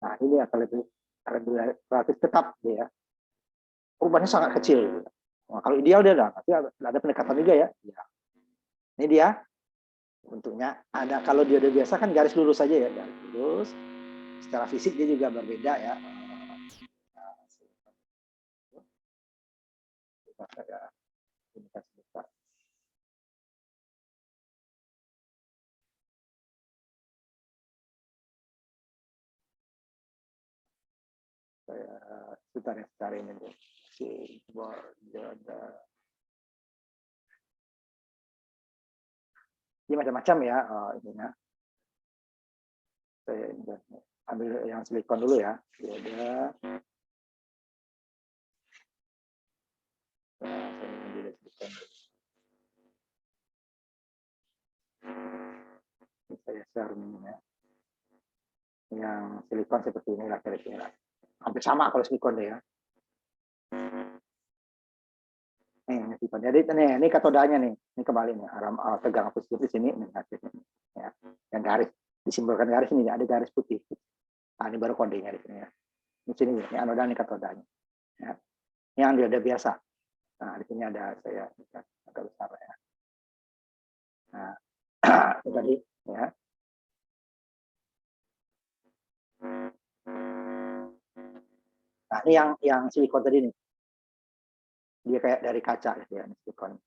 Nah ini akan lebih relatif tetap ya, perubahannya sangat kecil. Nah, kalau ideal dia nanti ada pendekatan juga ya. Ini dia bentuknya. Ada kalau dia udah biasa kan garis lurus saja ya, garis lurus. Secara fisik dia juga berbeda ya. Nah, Bentar ya, cari ini dulu. Simbol dioda. Ini macam-macam ya. Ininya. Saya ambil yang silikon dulu ya. Dioda. Saya ambil silikon dulu. Ini saya share ini ya. Yang silikon seperti ini lah kira-kira. Hampir sama kalau silikon deh ya. Ini silikon. Jadi ini katodanya nih. Ini kembali nih. Tegang positif di sini negatif ini. Ya. Yang garis disimbolkan garis ini ada garis putih. Nah, ini baru kodenya di sini ya. Di sini ini anoda ini katodanya. Ya. Ini yang dioda biasa. Nah, di sini ada saya agak besar ya. Nah, tadi ya. Nah, ini yang silikon tadi nih. Dia kayak dari kaca gitu ya, silikon.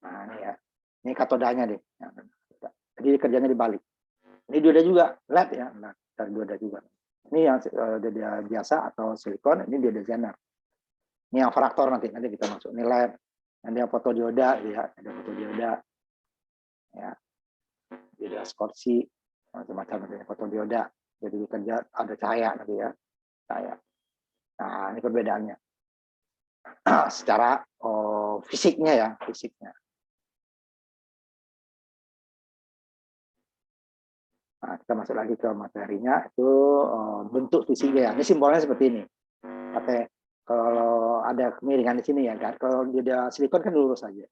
Nah, ini ya. Ini katodanya deh. Jadi kerjanya dibalik. Ini dioda juga, LED ya. Nah, dari dioda juga. Ini yang dioda biasa atau silikon, ini dioda Zener. Ini yang fraktor nanti kita masuk. Ini LED. Nanti yang fotodioda ya, ada fotodioda. Ya. Dioda skorsi macam-macam nanti fotodioda. Jadi kerja ada cahaya nanti ya. Cahaya. Nah, ini perbedaannya. Secara fisiknya ya, fisiknya. Nah, kita masuk lagi ke materinya, itu bentuk fisiknya ya. Ini simbolnya seperti ini. Pakai kalau ada kemiringan di sini ya, kalau dia silikon kan lurus saja.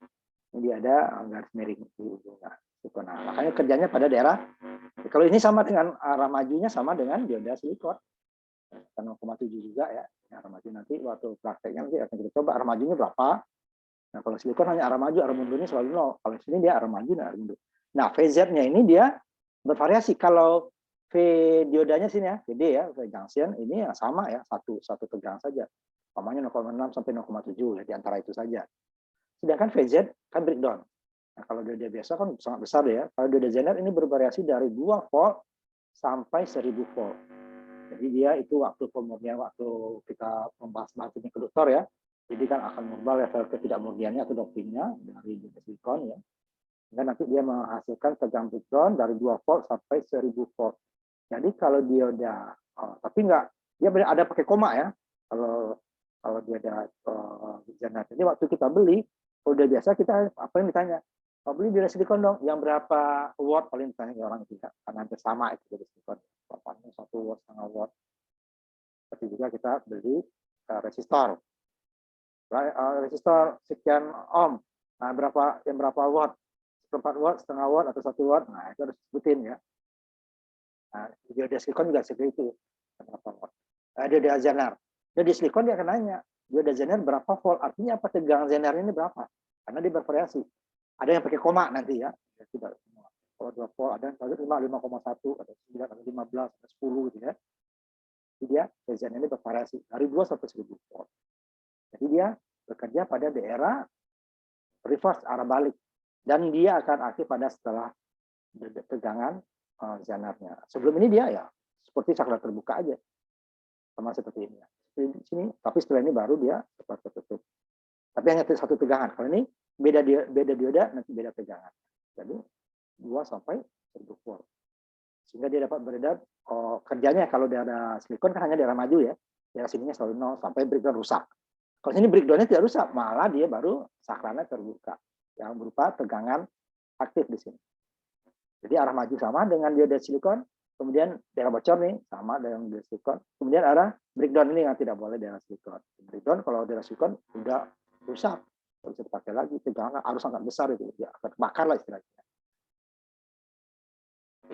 Ini dia ada garis miring. Nah, makanya kerjanya pada daerah. Kalau ini sama dengan arah majunya sama dengan dioda silikon. 0,7 juga ya. Arah maju nanti waktu prakteknya nanti akan kita coba arah majunya berapa. Nah, kalau silikon hanya arah maju, arah mundurnya selalu 0. Kalau sini dia arah maju dan arah mundur. Nah, VZ-nya ini dia bervariasi. Kalau V diodanya sini ya, VD ya, V junction ini ya sama ya, satu tegang saja. Umpamanya 0,6 sampai 0,7 ya, di antara itu saja. Sedangkan VZ kan breakdown. Nah, kalau dioda biasa kan sangat besar ya. Kalau dioda Zener ini bervariasi dari 2 volt sampai 1000 volt. Jadi dia itu waktu pemurnian, waktu kita membahas ini keduktor ya. Jadi kan akan merubah level ketidakmurniannya atau dopingnya dari silikon ya. Dan nanti dia menghasilkan tegang breakdown dari 2 volt sampai 1000 volt. Jadi kalau dioda, tapi enggak, dia ada pakai koma ya. Kalau dia ada Zener. Jadi waktu kita beli, udah biasa kita apa yang ditanya? Beli dioda silikon dong, yang berapa watt paling ditanya orang itu ya. Karena hampir sama itu dari silikon. 1 watt, setengah watt. Tapi juga kita beli resistor. Resistor sekian ohm. Nah, berapa watt? 4 watt, setengah watt atau 1 watt. Nah, itu harus disebutin ya. Nah, dioda silikon juga seperti itu. Berapa watt? Dioda Zener. Dioda silikon dia akan nanya, dioda Zener berapa volt? Artinya apa tegangan Zener ini berapa? Karena dia bervariasi. Ada yang pakai koma nanti ya. Tidak semua. Kalau 2 volt ada yang 5,1, ada 9, ada 15, ada 10 gitu ya. Jadi dia Zener ini bervariasi dari 2 sampai 1000 volt. Jadi dia bekerja pada daerah reverse arah balik. Dan dia akan aktif pada setelah tegangan Zenernya. Sebelum ini dia ya seperti saklar terbuka aja. Sama seperti ini. Di sini, tapi setelah ini baru dia cepat tertutup. Tapi hanya satu tegangan. Kalau ini beda dioda, nanti beda tegangan. Jadi 2 sampai 1000 volt. Sehingga dia dapat beredar, kerjanya kalau daerah silikon kan hanya daerah maju ya. Daerah sininya selalu 0 sampai breakdown rusak. Kalau sini breakdown-nya tidak rusak, malah dia baru saklarnya terbuka. Yang berupa tegangan aktif di sini. Jadi arah maju sama dengan dioda silikon, kemudian daerah bocor nih sama dengan dioda silikon, kemudian arah breakdown ini yang tidak boleh daerah silikon. Breakdown kalau daerah silikon udah rusak, tidak bisa dipakai lagi, tegangan arus sangat besar itu, ya akan bakar lah istilahnya.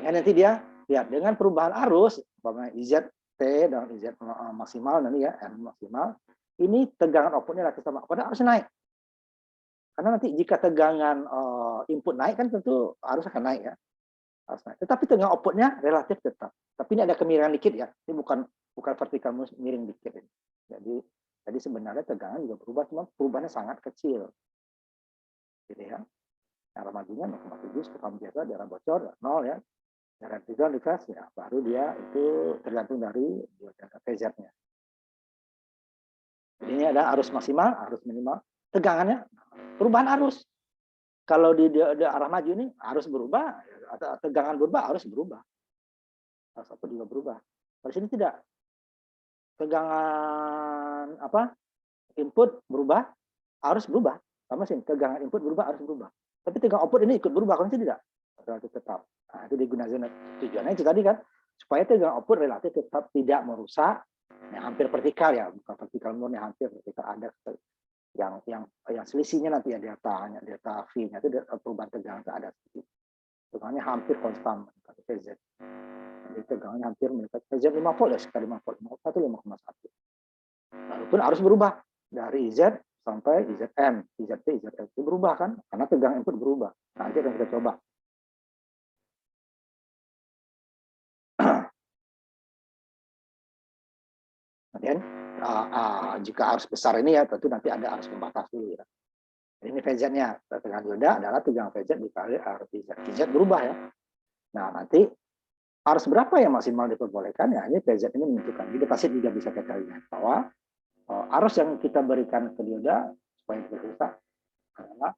Ya, nanti dia lihat dengan perubahan arus, umpamanya IZT dan IZ maksimal nanti ya, R maksimal, ini tegangan outputnya relatif sama, pada harus naik. Karena nanti jika tegangan input naik kan tentu arus akan naik ya. Tetapi tegangan outputnya relatif tetap. Tapi ini ada kemiringan dikit ya. Ini bukan vertikal miring dikit. Jadi sebenarnya tegangan juga berubah, cuma perubahannya sangat kecil. Gitu ya. Arah majunya 0,7 seperti biasa, daerah bocor 0 ya. Jarak dioda ya baru dia itu tergantung dari dioda phase-nya. Ini ada arus maksimal, arus minimal, tegangannya, perubahan arus. Kalau di arah maju ini arus berubah, atau tegangan berubah, arus berubah. Arus output juga berubah. Di sini tidak. Tegangan input berubah, arus berubah. Sama sih, tegangan input berubah, arus berubah. Tapi tegangan output ini ikut berubah, kalau tidak. Relatif tetap. Nah, itu digunakan tujuannya itu tadi kan, supaya tegangan output relatif tetap tidak merusak. Hampir vertikal ya, bukan vertikal murni, hampir vertikal. Ada yang selisihnya nanti ya delta V-nya itu perubahan tegangan ada sedikit. Tegangannya hampir konstan mendekati PZ. Jadi tegangannya hampir mendekati PZ 5 volt ya, sekitar 5 volt, 5,1. Walaupun harus berubah dari Z sampai IZM, IZT, IZL itu berubah kan, karena tegangan input berubah. Nanti akan kita coba. Kemudian jika arus besar ini ya tentu nanti ada arus pembatas dulu ya. Ini VZ-nya, tegangan dioda adalah tegangan VZ dikali arus IZ. IZ berubah ya. Nah nanti arus berapa yang maksimal diperbolehkan ya, ini VZ ini menentukan. Jadi pasti juga bisa kita lihat bahwa arus yang kita berikan ke dioda supaya berusaha adalah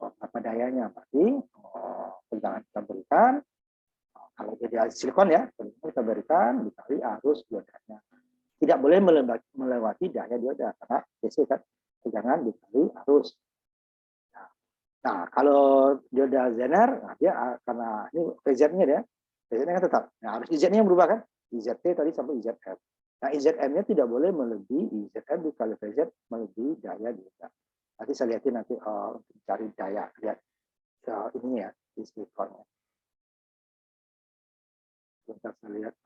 apa dayanya. Berarti tegangan kita berikan, kalau dia silikon ya, kita berikan dikali arus diodanya. Tidak boleh melewati daya dioda karena DC kan tegangan dikali arus. Nah, kalau dioda Zener, nah dia karena ini VZ-nya dia, VZ-nya kan tetap. Nah, harus IZ-nya yang berubah kan? IZT tadi sampai IZM. Nah, IZM-nya tidak boleh melebihi IZM dikali VZ melebihi daya dioda. Nanti saya lihatin nanti untuk cari daya, lihat ini ya di silikonnya. Kita lihat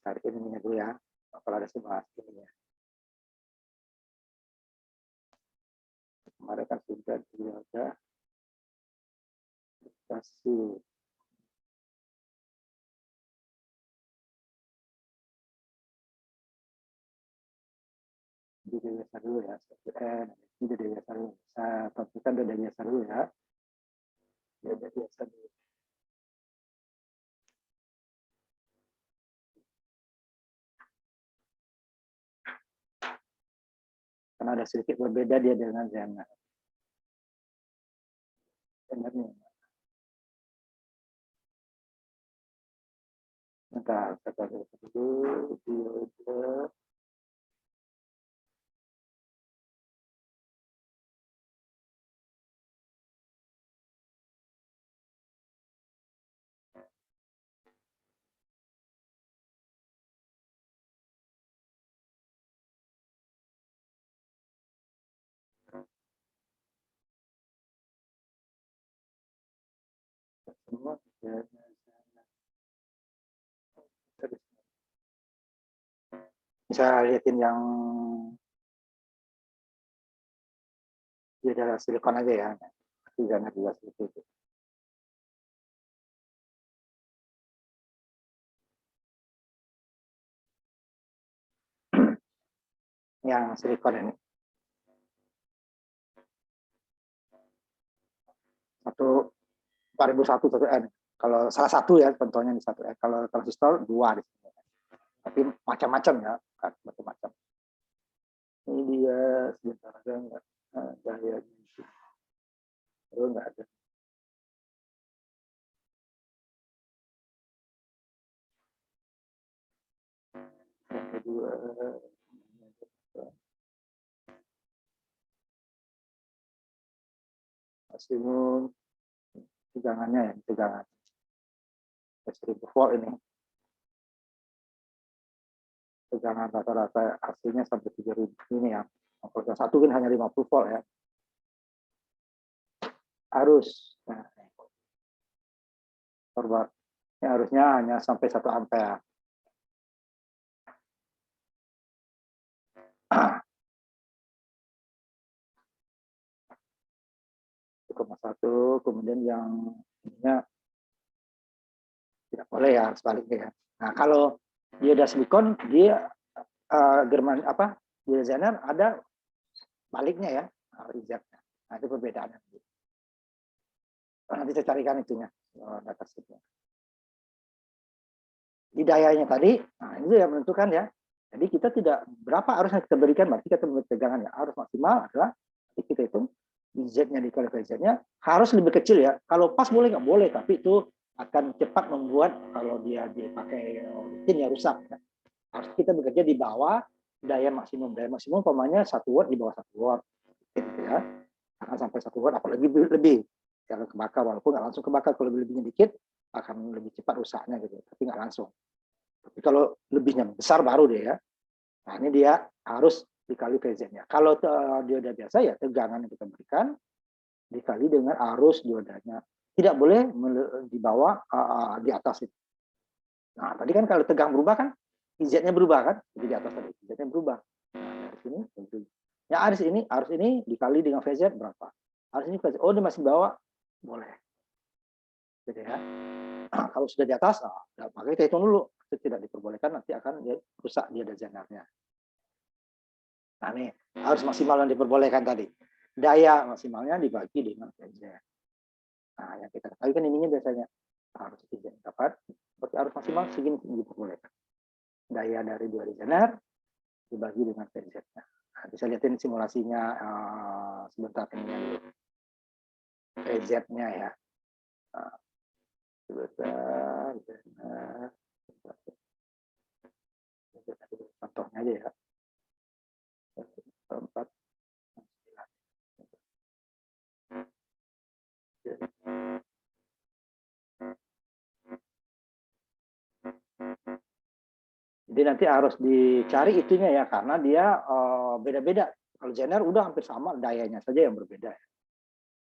cari ininya dulu ya, kalau ada bahas ininya. Kemarin kan sudah dioda kasih di dewasa dulu ya, ini di dewasa dulu. Saya pastikan di dewasa dulu ya. Di dewasa dulu. Karena ada sedikit berbeda dia dengan Zener. Zenernya. Bentar, kita lihat dulu dioda. Semua bisa lihatin yang dia adalah silikon aja ya, tidak juga seperti itu. Yang silikon ini satu 4001 1N. Kalau salah satu ya contohnya di 1N. Kalau transistor 2 di sini. Tapi macam-macam ya, macam-macam. Ini dia sebentar ada enggak daya itu enggak ada. Yang kedua maksimum tegangannya ya, tegangan 1000 volt ini. Tegangan rata-rata aslinya sampai 3000 ini ya. Kalau satu kan hanya 50 volt ya. Arus. Nah, ini harusnya hanya sampai 1 ampere. Satu, kemudian yang ininya tidak boleh ya sebaliknya ya. Nah, kalau dioda silikon dia German apa? Dioda Zener ada baliknya ya, reject. Nah, itu perbedaannya. Nanti saya carikan itunya, data sheetnya. Di dayanya tadi, nah itu yang menentukan ya. Jadi kita tidak berapa arus yang kita berikan, berarti kita tegangan ya. Arus maksimal adalah kita hitung Z-nya dikali Z-nya harus lebih kecil ya. Kalau pas boleh nggak boleh, tapi itu akan cepat membuat kalau dia dipakai rutin ya rusak. Harus kita bekerja di bawah daya maksimum. Daya maksimum umpamanya 1 watt di bawah 1 watt, gitu ya. Jangan sampai 1 watt, apalagi lebih. Jangan kebakar, walaupun nggak langsung kebakar, kalau lebihnya dikit akan lebih cepat rusaknya gitu, tapi nggak langsung. Tapi kalau lebihnya besar baru dia ya. Nah ini dia harus dikali VZ-nya. Kalau dioda biasa ya tegangan yang kita berikan dikali dengan arus diodanya. Tidak boleh di bawah di atas itu. Nah tadi kan kalau tegang berubah kan Z-nya berubah kan, jadi di atas tadi Z-nya berubah. Nah dari sini ya arus ini dikali dengan VZ berapa? Arus ini VZ, oh dia masih bawah, boleh. Gitu ya. Nah, kalau sudah di atas, maka kita hitung dulu. Itu tidak diperbolehkan, nanti akan rusak dia ada Zenernya. Nah ini arus maksimal yang diperbolehkan tadi. Daya maksimalnya dibagi dengan VZ. Nah yang kita ketahui kan ininya biasanya arus VZ dapat, seperti arus maksimal segini diperbolehkan. Daya dari 2 Zener dibagi dengan VZ-nya. Nah, bisa lihatin simulasinya sebentar ini dulu. VZ-nya ya. Nah, sebentar. Contohnya aja ya. 4. Jadi nanti harus dicari itunya ya, karena dia beda-beda. Kalau Zener udah hampir sama, dayanya saja yang berbeda.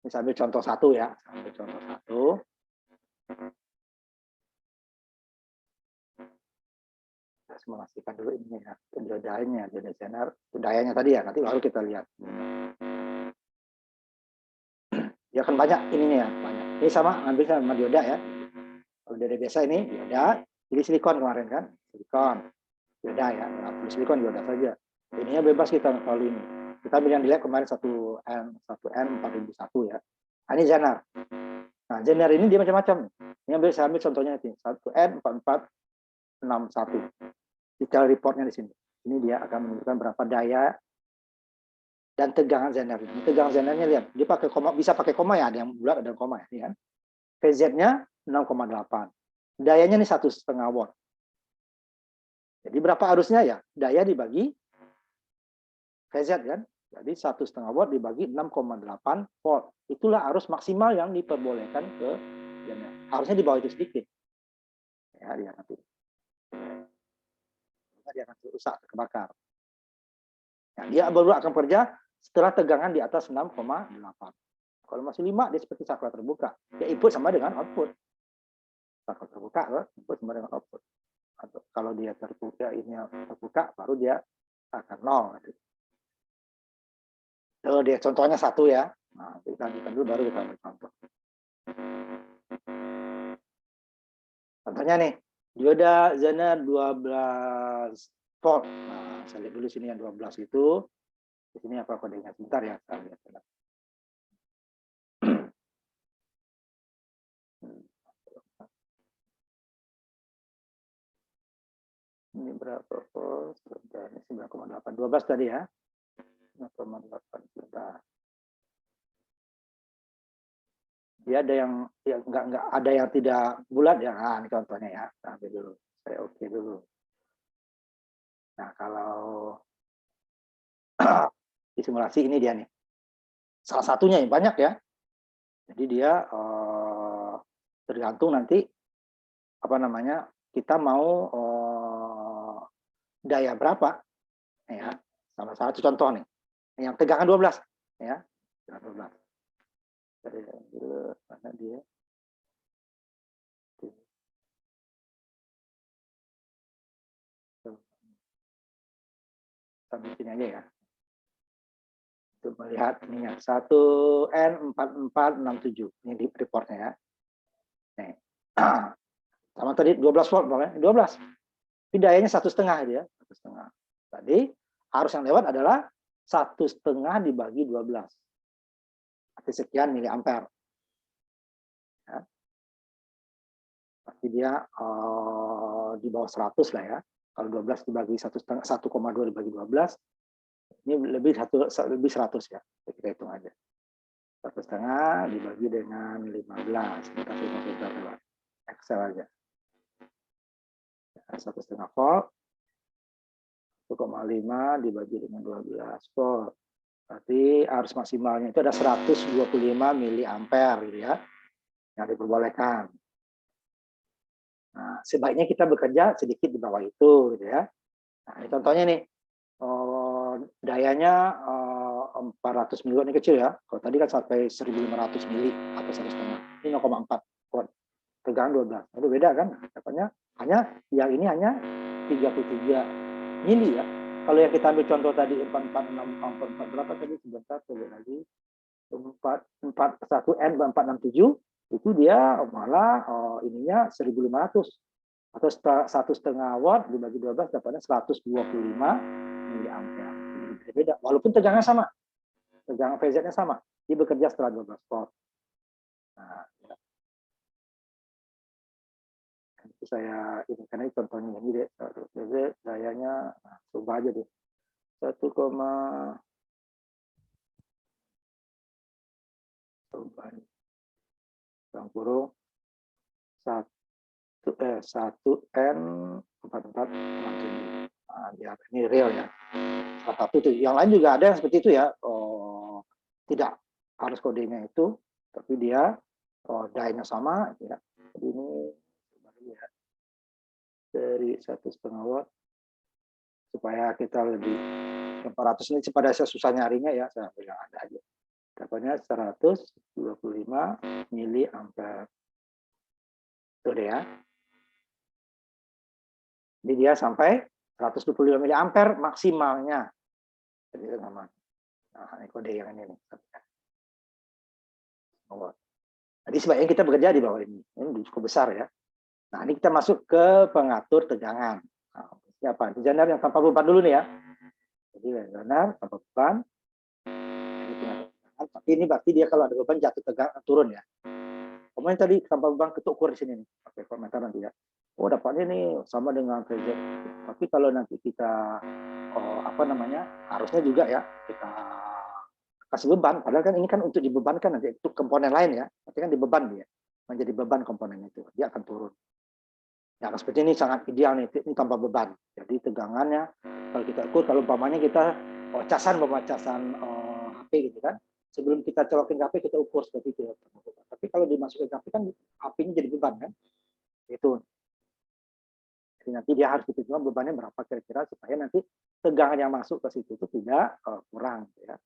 Ini sambil contoh satu ya, sambil contoh satu. Saya simulasikan dulu ini ya, dayanya, jadi Zener, dayanya tadi ya, nanti baru kita lihat. Ya kan banyak ininya ya, banyak. Ini sama, ambil sama dioda ya. Kalau dioda biasa ini, dioda, jadi silikon kemarin kan, silikon. Dioda ya, silikon dioda saja. Ininya bebas kita kalau ini. Kita ambil yang di lab kemarin 1N 4001 ya. Nah, ini Zener. Nah, Zener ini dia macam-macam. Ini saya ambil contohnya ini 1N 4461. Detail reportnya di sini. Ini dia akan menunjukkan berapa daya dan tegangan Zener. Tegangan Zenernya lihat, dia pakai koma, bisa pakai koma ya, ada yang bulat ada yang koma ya, kan. VZ-nya 6,8. Dayanya ini 1,5 watt. Jadi berapa arusnya ya? Daya dibagi VZ kan. Jadi 1,5 watt dibagi 6,8 volt. Itulah arus maksimal yang diperbolehkan ke Zener. Harusnya di bawah itu sedikit. Ya, dia nanti. Dia akan rusak, kebakar. Nah, dia baru akan kerja setelah tegangan di atas 6,8. Kalau masih 5, dia seperti saklar terbuka. Ya input sama dengan output. Saklar terbuka, input sama dengan output. Atau kalau dia terbuka, ini terbuka, baru dia akan 0. Kalau dia contohnya 1 ya. Nah, kita lanjutkan dulu, baru kita ambil contoh. Contohnya nih, dioda Zener 12 volt. Nah, saya lihat dulu sini yang 12 itu. Di sini apa kodenya? Sebentar ya, saya lihat. Ini berapa volt? Ini 9,8. 12 tadi ya. 9,8 sudah. Dia ada yang ya, enggak ada yang tidak bulat ya. Nah, ini contohnya ya. Sampai dulu. Saya oke dulu. Nah, kalau di simulasi ini dia nih. Salah satunya yang banyak ya. Jadi dia tergantung nanti apa namanya, kita mau daya berapa ya. Salah satu contoh nih. Yang tegangan 12 ya. Tegangan 12. Dari mana dia? Sampai sini aja ya. Untuk melihat ininya 1N4467 ini di reportnya ya. Nih. Sama tadi 12 volt, 12. Tapi dayanya 1,5 dia, 1,5. Tadi arus yang lewat adalah 1,5 dibagi 12. Arti sekian miliampere. Ya. Pasti dia di bawah 100 lah ya. Kalau 12 dibagi 1,5, 1,2 dibagi 12, ini lebih 100 ya. Kita hitung aja. 1,5 dibagi dengan 15. Kita filter lewat Excel aja. 1,5 volt, 1,5 dibagi dengan 12 volt. Berarti arus maksimalnya itu ada 125 miliampere gitu ya, yang diperbolehkan. Nah, sebaiknya kita bekerja sedikit di bawah itu gitu ya. Nah, ini contohnya nih, dayanya 400 mili ini kecil ya. Kalau tadi kan sampai 1.500 mili atau 1,5. Ini 0,4 volt. Tegangan 12. Itu beda kan? Dapatnya hanya yang ini hanya 33 mili ya. Kalau yang kita ambil contoh tadi 446 berapa tadi sebentar coba lagi 441N 467 itu dia malah ininya 1.500 atau 1,5 watt dibagi 12 dapatnya 125 miliampere. Beda walaupun tegangan sama. Tegangan phase-nya sama. Dia bekerja setelah 12 volt. Nah, ya. Itu saya ini karena contohnya ini deh. Dayanya nah, coba aja deh. 1, coba yang kurung 1N 4467. Nah, ya, ini real ya. Salah satu itu. Yang lain juga ada yang seperti itu ya. Tidak harus kodenya itu, tapi dia dayanya sama. Ya. Jadi ini ya, dari 1,5 watt supaya kita lebih 400 ini pada saya susah nyarinya ya, saya bilang ada aja. Dapatnya 125 miliampere. Itu deh ya. Jadi dia sampai 125 miliampere maksimalnya. Jadi sama. Nah, ini kode yang ini nih. Jadi sebaiknya kita bekerja di bawah ini. Ini cukup besar ya. Nah, ini kita masuk ke pengatur tegangan. Nah, siapa? Designer yang tanpa beban dulu nih ya. Jadi designer tanpa beban. Ini pengatur tegangan. Tapi ini berarti dia kalau ada beban jatuh tegangan turun ya. Kemudian tadi tanpa beban kita ukur di sini nih. Pakai komentar nanti ya. Oh, dapatnya nih sama dengan VZ. Tapi kalau nanti kita harusnya juga ya kita kasih beban. Padahal kan ini kan untuk dibebankan nanti untuk komponen lain ya. Tapi kan dibeban dia. Menjadi beban komponen itu. Dia akan turun. Nah, seperti ini sangat ideal nih, ini tanpa beban. Jadi tegangannya kalau kita ukur, kalau umpamanya kita casan HP gitu kan, sebelum kita colokin HP kita ukur seperti itu. Tapi kalau dimasukin HP kan HP-nya jadi beban kan, itu. Jadi nanti dia harus dihitung bebannya berapa kira-kira supaya nanti tegangan yang masuk ke situ itu tidak kurang. Ya.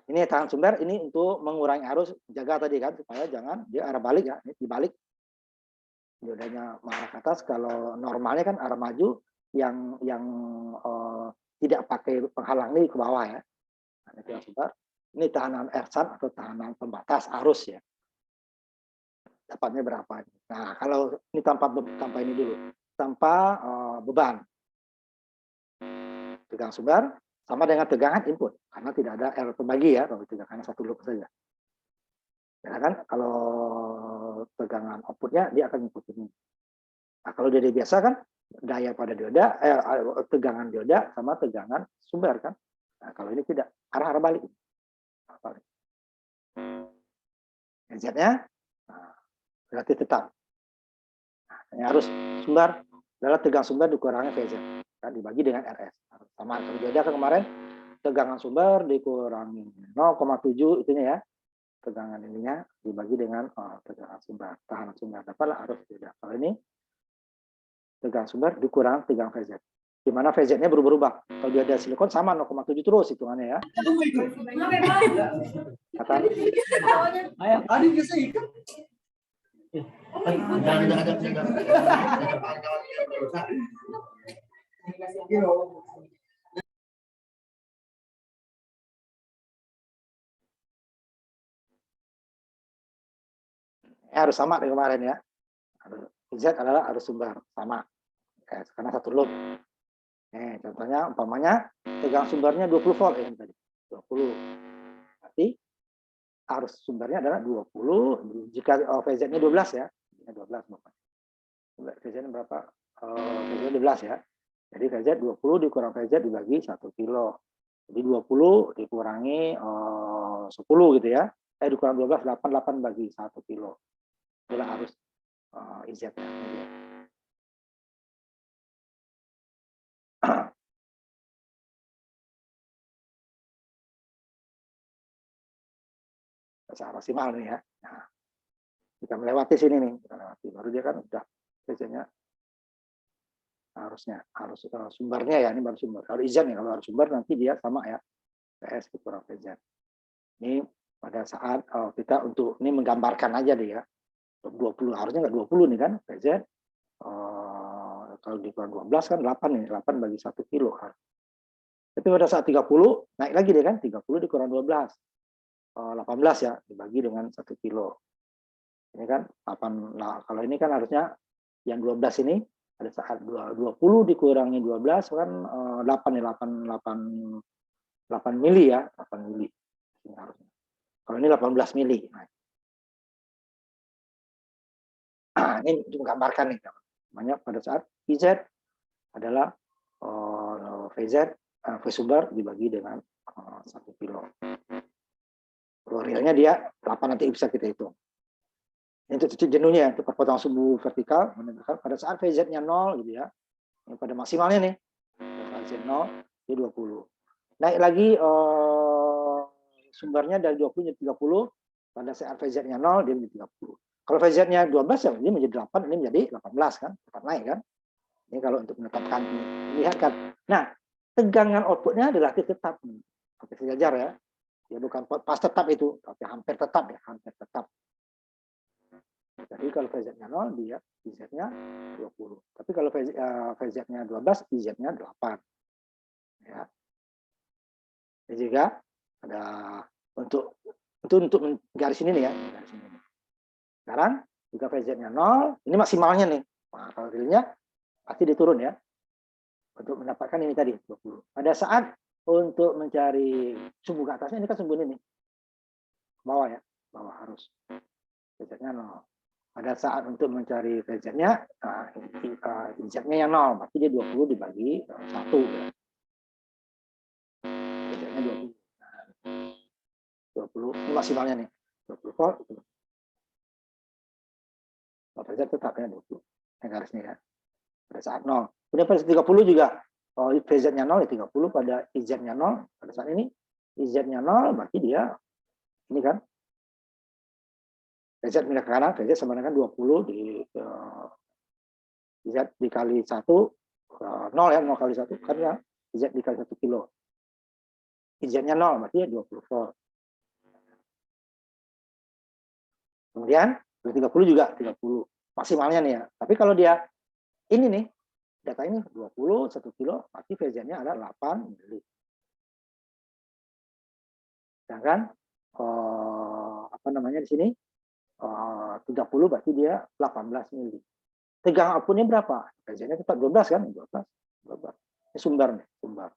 Ini tahan sumber ini untuk mengurangi arus, jaga tadi kan supaya jangan dia arah balik ya, ini dibalik. Diodanya mengarah ke atas, kalau normalnya kan arah maju yang tidak pakai penghalang ini ke bawah ya. Nah, ini sebentar. Ini tahanan ersan atau tahanan pembatas arus ya. Dapatnya berapa? Nah, kalau ini tanpa ini dulu, tanpa beban. Tegangan sumber sama dengan tegangan input karena tidak ada R pembagi ya, kalau tegangannya satu loop saja. Ya kan, kalau tegangan outputnya dia akan input ini. Nah, kalau dia biasa kan daya pada dioda, tegangan dioda sama tegangan sumber kan. Nah, kalau ini tidak, arah balik. Z-nya nah, berarti tetap. Nah, ini harus sumber adalah tegangan sumber dikurangi VZ kan, dibagi dengan RS. Sama kalau dioda kan kemarin tegangan sumber dikurangi 0,7 itunya ya. Tegangan ininya dibagi dengan tegangan sumber, tahanan sumber. Dapatlah arus dioda. Kalau ini tegangan sumber dikurang tegangan VZ. Di mana VZ-nya berubah-ubah. Kalau dia ada silikon sama 0,7 terus hitungannya ya. Kata adik bisa ikut. Harus sama dengan kemarin ya. IZ adalah arus sumber, sama. Karena satu load. Contohnya, umpamanya tegangan sumbernya 20 volt ya tadi. 20. Berarti arus sumbernya adalah 20. Jika VZ-nya 12 ya. 12 Bapak. VZ-nya berapa? VZ 12 ya. Jadi VZ 20 dikurang VZ dibagi 1 kilo. Jadi 20 dikurangi 10 gitu ya. Dikurang 12, 8 bagi 1 kilo. Itulah arus IZ-nya. Maksimal nih ya. Nah, kita melewati sini nih, kita lewati. Baru dia kan udah VZ-nya harus sumbernya ya, ini baru sumber. Kalau izin ya, kalau harus sumber nanti dia sama ya, PS dikurang VZ. Ini pada saat kita untuk ini menggambarkan aja deh ya. 20 harusnya nggak 20 nih kan VZ. Kalau dikurang 12 kan 8 nih, 8 bagi 1 kilo kan. Tapi pada saat 30 naik lagi deh kan, 30 dikurang 12. 18 ya, dibagi dengan 1 kilo. Ini kan 8, nah kalau ini kan harusnya yang 12 ini pada saat 20 dikurangi 12 kan 8 nih, 8 mili ya, 8 mili. Ini harusnya. Kalau ini 18 mili. Nah, ini untuk menggambarkan nih, namanya pada saat IZ adalah VZ V sumber dibagi dengan 1 kilo. Realnya dia 8 nanti bisa kita hitung. Untuk titik jenuhnya, untuk perputaran sumbu vertikal menunjukkan pada saat VZ-nya 0 gitu ya. Yang pada maksimalnya nih, VZ 0 dia 20. Naik lagi sumbernya dari 20 menjadi 30, pada saat VZ-nya 0 dia menjadi 30. Kalau VZ-nya 12 ya ini menjadi 8, ini menjadi 18 kan, tetap naik kan. Ini kalau untuk menetapkan, lihat kan. Nah, tegangan outputnya relatif tetap nih. Oke, sejajar ya. Ya bukan pas tetap itu, tapi hampir tetap ya, hampir tetap. Jadi kalau VZ-nya 0, dia IZ-nya 20. Tapi kalau VZ-nya 12, IZ-nya 8. Ya. Dan juga ada untuk garis ini nih ya. Garis ini. Sekarang, jika VZ-nya 0, ini maksimalnya nih. Nah, kalau realnya pasti diturun ya. Untuk mendapatkan ini tadi, 20. Pada saat untuk mencari sumbu ke atasnya, ini kan sumbu ini nih. Bawah ya, bawah harus. VZ-nya 0. Pada saat untuk mencari VZ-nya, IZ-nya yang 0, berarti dia 20 dibagi 1. Ya. VZ-nya 20. 20, ini maksimalnya nih. 20 volt. VZ tetapnya 20. Yang garisnya ya. Pada saat 0. Kemudian pada 30 juga, VZ-nya 0, ya 30 pada IZ-nya 0. Pada saat ini, IZ-nya 0, berarti dia, ini kan, VZ pindah ke kanan, VZ sama dengan 20 Z dikali 1, 0 ya, 0 kali 1, karena Z dikali 1 kilo. Z-nya 0, berarti ya 20 volt. Kemudian, 30 juga, 30. Maksimalnya nih ya. Tapi kalau dia, ini nih, data ini 20, 1 kilo, berarti VZ-nya ada 8 mili. Sedangkan, apa namanya di sini, 30 berarti dia 18 mili. Tegangan outputnya berapa? VZ-nya tetap 12 kan? 12. Ini sumber nih, sumber.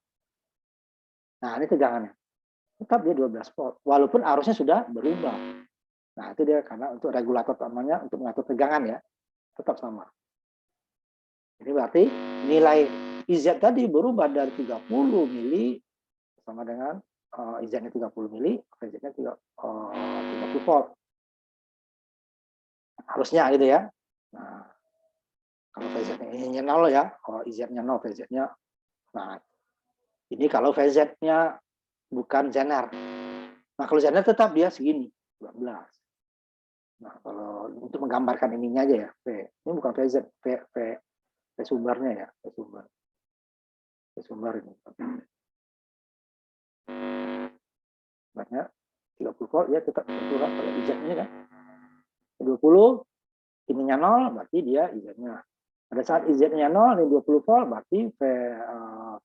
Nah, ini tegangannya. Tetap dia 12 volt. Walaupun arusnya sudah berubah. Nah, itu dia karena untuk regulator utamanya untuk mengatur tegangan ya. Tetap sama. Ini berarti nilai IZ tadi berubah dari 30 mili sama dengan IZ-nya 30 mili, VZ-nya 30 volt. Harusnya gitu ya. Nah, kalau VZ-nya 0 ya, kalau IZ-nya 0, VZ-nya. Nah, ini kalau VZ-nya bukan Zener. Nah, kalau Zener tetap dia segini, 12. Nah, kalau untuk menggambarkan ininya aja ya, V. Ini bukan VZ, V sumbernya ya, V sumber. V sumber ini. Banyak 30 volt ya tetap berkurang pada IZ-nya kan. 20 ininya 0 berarti dia IZ-nya. Pada saat IZ-nya 0 ini 20 volt berarti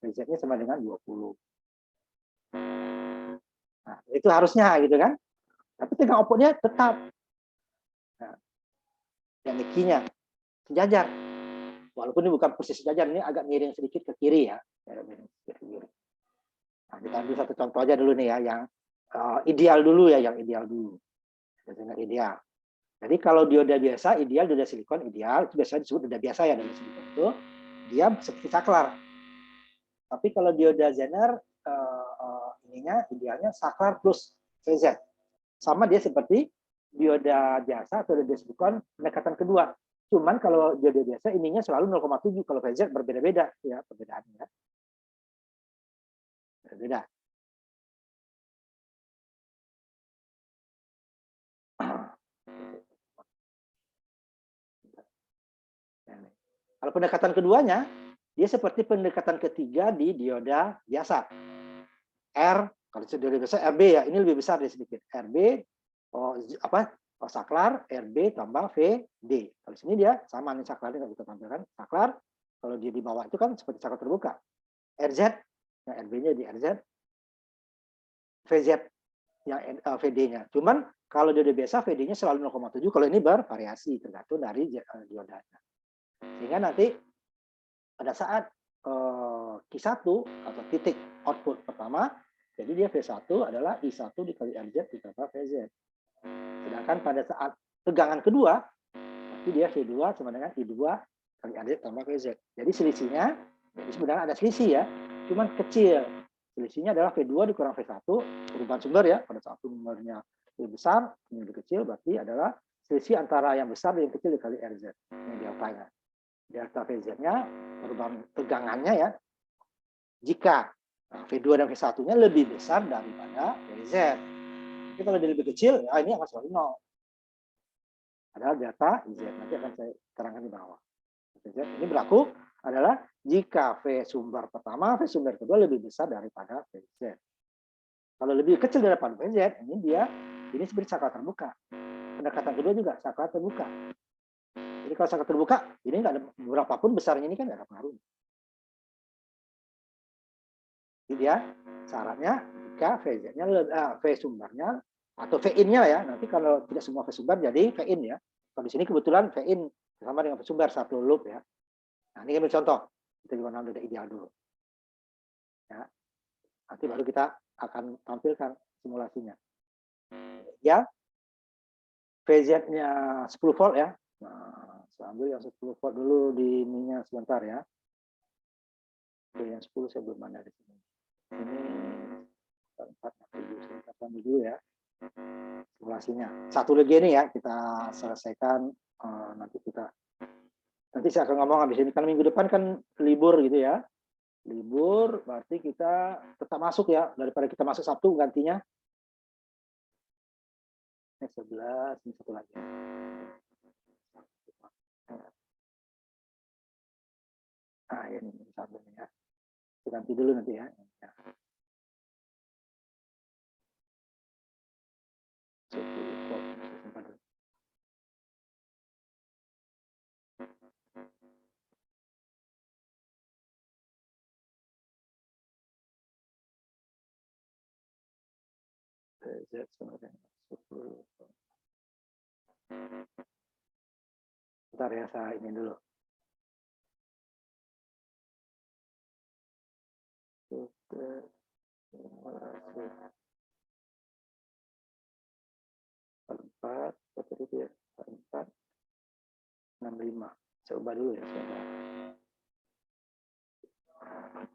VZ-nya sama dengan 20. Nah, itu harusnya gitu kan. Tapi tegangan output-nya tetap. Nah, yang key-nya sejajar. Walaupun ini bukan persis sejajar, ini agak miring sedikit ke kiri ya. Nah, kita ambil satu contoh aja dulu nih ya, yang ideal dulu ya, yang ideal dulu. Biasanya ideal. Jadi kalau dioda biasa, ideal, dioda silikon ideal, itu biasanya disebut dioda biasa ya, dioda silikon itu dia seperti saklar. Tapi kalau dioda Zener, ininya idealnya saklar plus VZ. Sama dia seperti dioda biasa atau dioda silikon pendekatan kedua. Cuman kalau dioda biasa ininya selalu 0,7, kalau VZ berbeda-beda ya perbedaannya. Berbeda. Kalau pendekatan keduanya, dia seperti pendekatan ketiga di dioda biasa. R, kalau dioda biasa RB ya, ini lebih besar dia sedikit. RB, saklar, RB tambah VD. Kalau sini dia sama nih saklarnya, kalau kita tampilkan. Saklar, kalau dia di bawah itu kan seperti saklar terbuka. RZ, yang RB-nya di RZ. VZ, yang VD-nya. Cuman kalau dioda biasa, VD-nya selalu 0,7, kalau ini bervariasi, tergantung dari diodanya. Sehingga nanti pada saat Q1 atau titik output pertama, jadi dia V1 adalah I1 dikali RZ ditambah VZ. Sedangkan pada saat tegangan kedua, berarti dia V2 sama dengan I2 kali RZ tambah VZ. Jadi selisihnya, jadi sebenarnya ada selisih ya, cuman kecil. Selisihnya adalah V2 dikurang V1, perubahan sumber ya, pada saat sumbernya lebih besar, ini lebih kecil, berarti adalah selisih antara yang besar dan yang kecil dikali RZ. Ini deltanya. Delta VZ-nya, perubahan tegangannya ya, jika V2 dan V1-nya lebih besar daripada VZ. Tapi kalau dia lebih kecil, ya ini akan selalu 0. Adalah delta Z. Nanti akan saya terangkan di bawah. VZ ini berlaku adalah jika V sumber pertama, V sumber kedua lebih besar daripada VZ. Kalau lebih kecil daripada VZ, ini seperti saklar terbuka. Pendekatan kedua juga saklar terbuka. Jadi kalau saklar terbuka, ini nggak ada berapapun besarnya ini kan nggak ada pengaruh. Jadi dia syaratnya jika VZ-nya V sumbernya atau V-in-nya ya. Nanti kalau tidak semua V sumber jadi V-in ya. Kalau di sini kebetulan V-in sama dengan V sumber satu loop ya. Nah, ini ambil contoh. Kita juga udah ideal dulu. Ya. Nanti baru kita akan tampilkan simulasinya. Ya. VZ-nya 10 volt ya. Nah, saya ambil yang 10 volt dulu di ininya sebentar ya. Oke, yang 10 saya belum ada di sini. Ini 4 kita ambil dulu ya simulasinya. Satu lagi ini ya kita selesaikan nanti saya akan ngomong habis ini kan minggu depan kan libur gitu ya. Libur berarti kita tetap masuk ya, daripada kita masuk Sabtu gantinya. Ini 11, ini satu lagi. Nah, ini satu ya. Kita ganti dulu nanti ya. Bentar ya, saya ini dulu. Empat, itu ya, 4, 65. Saya ubah dulu ya, saya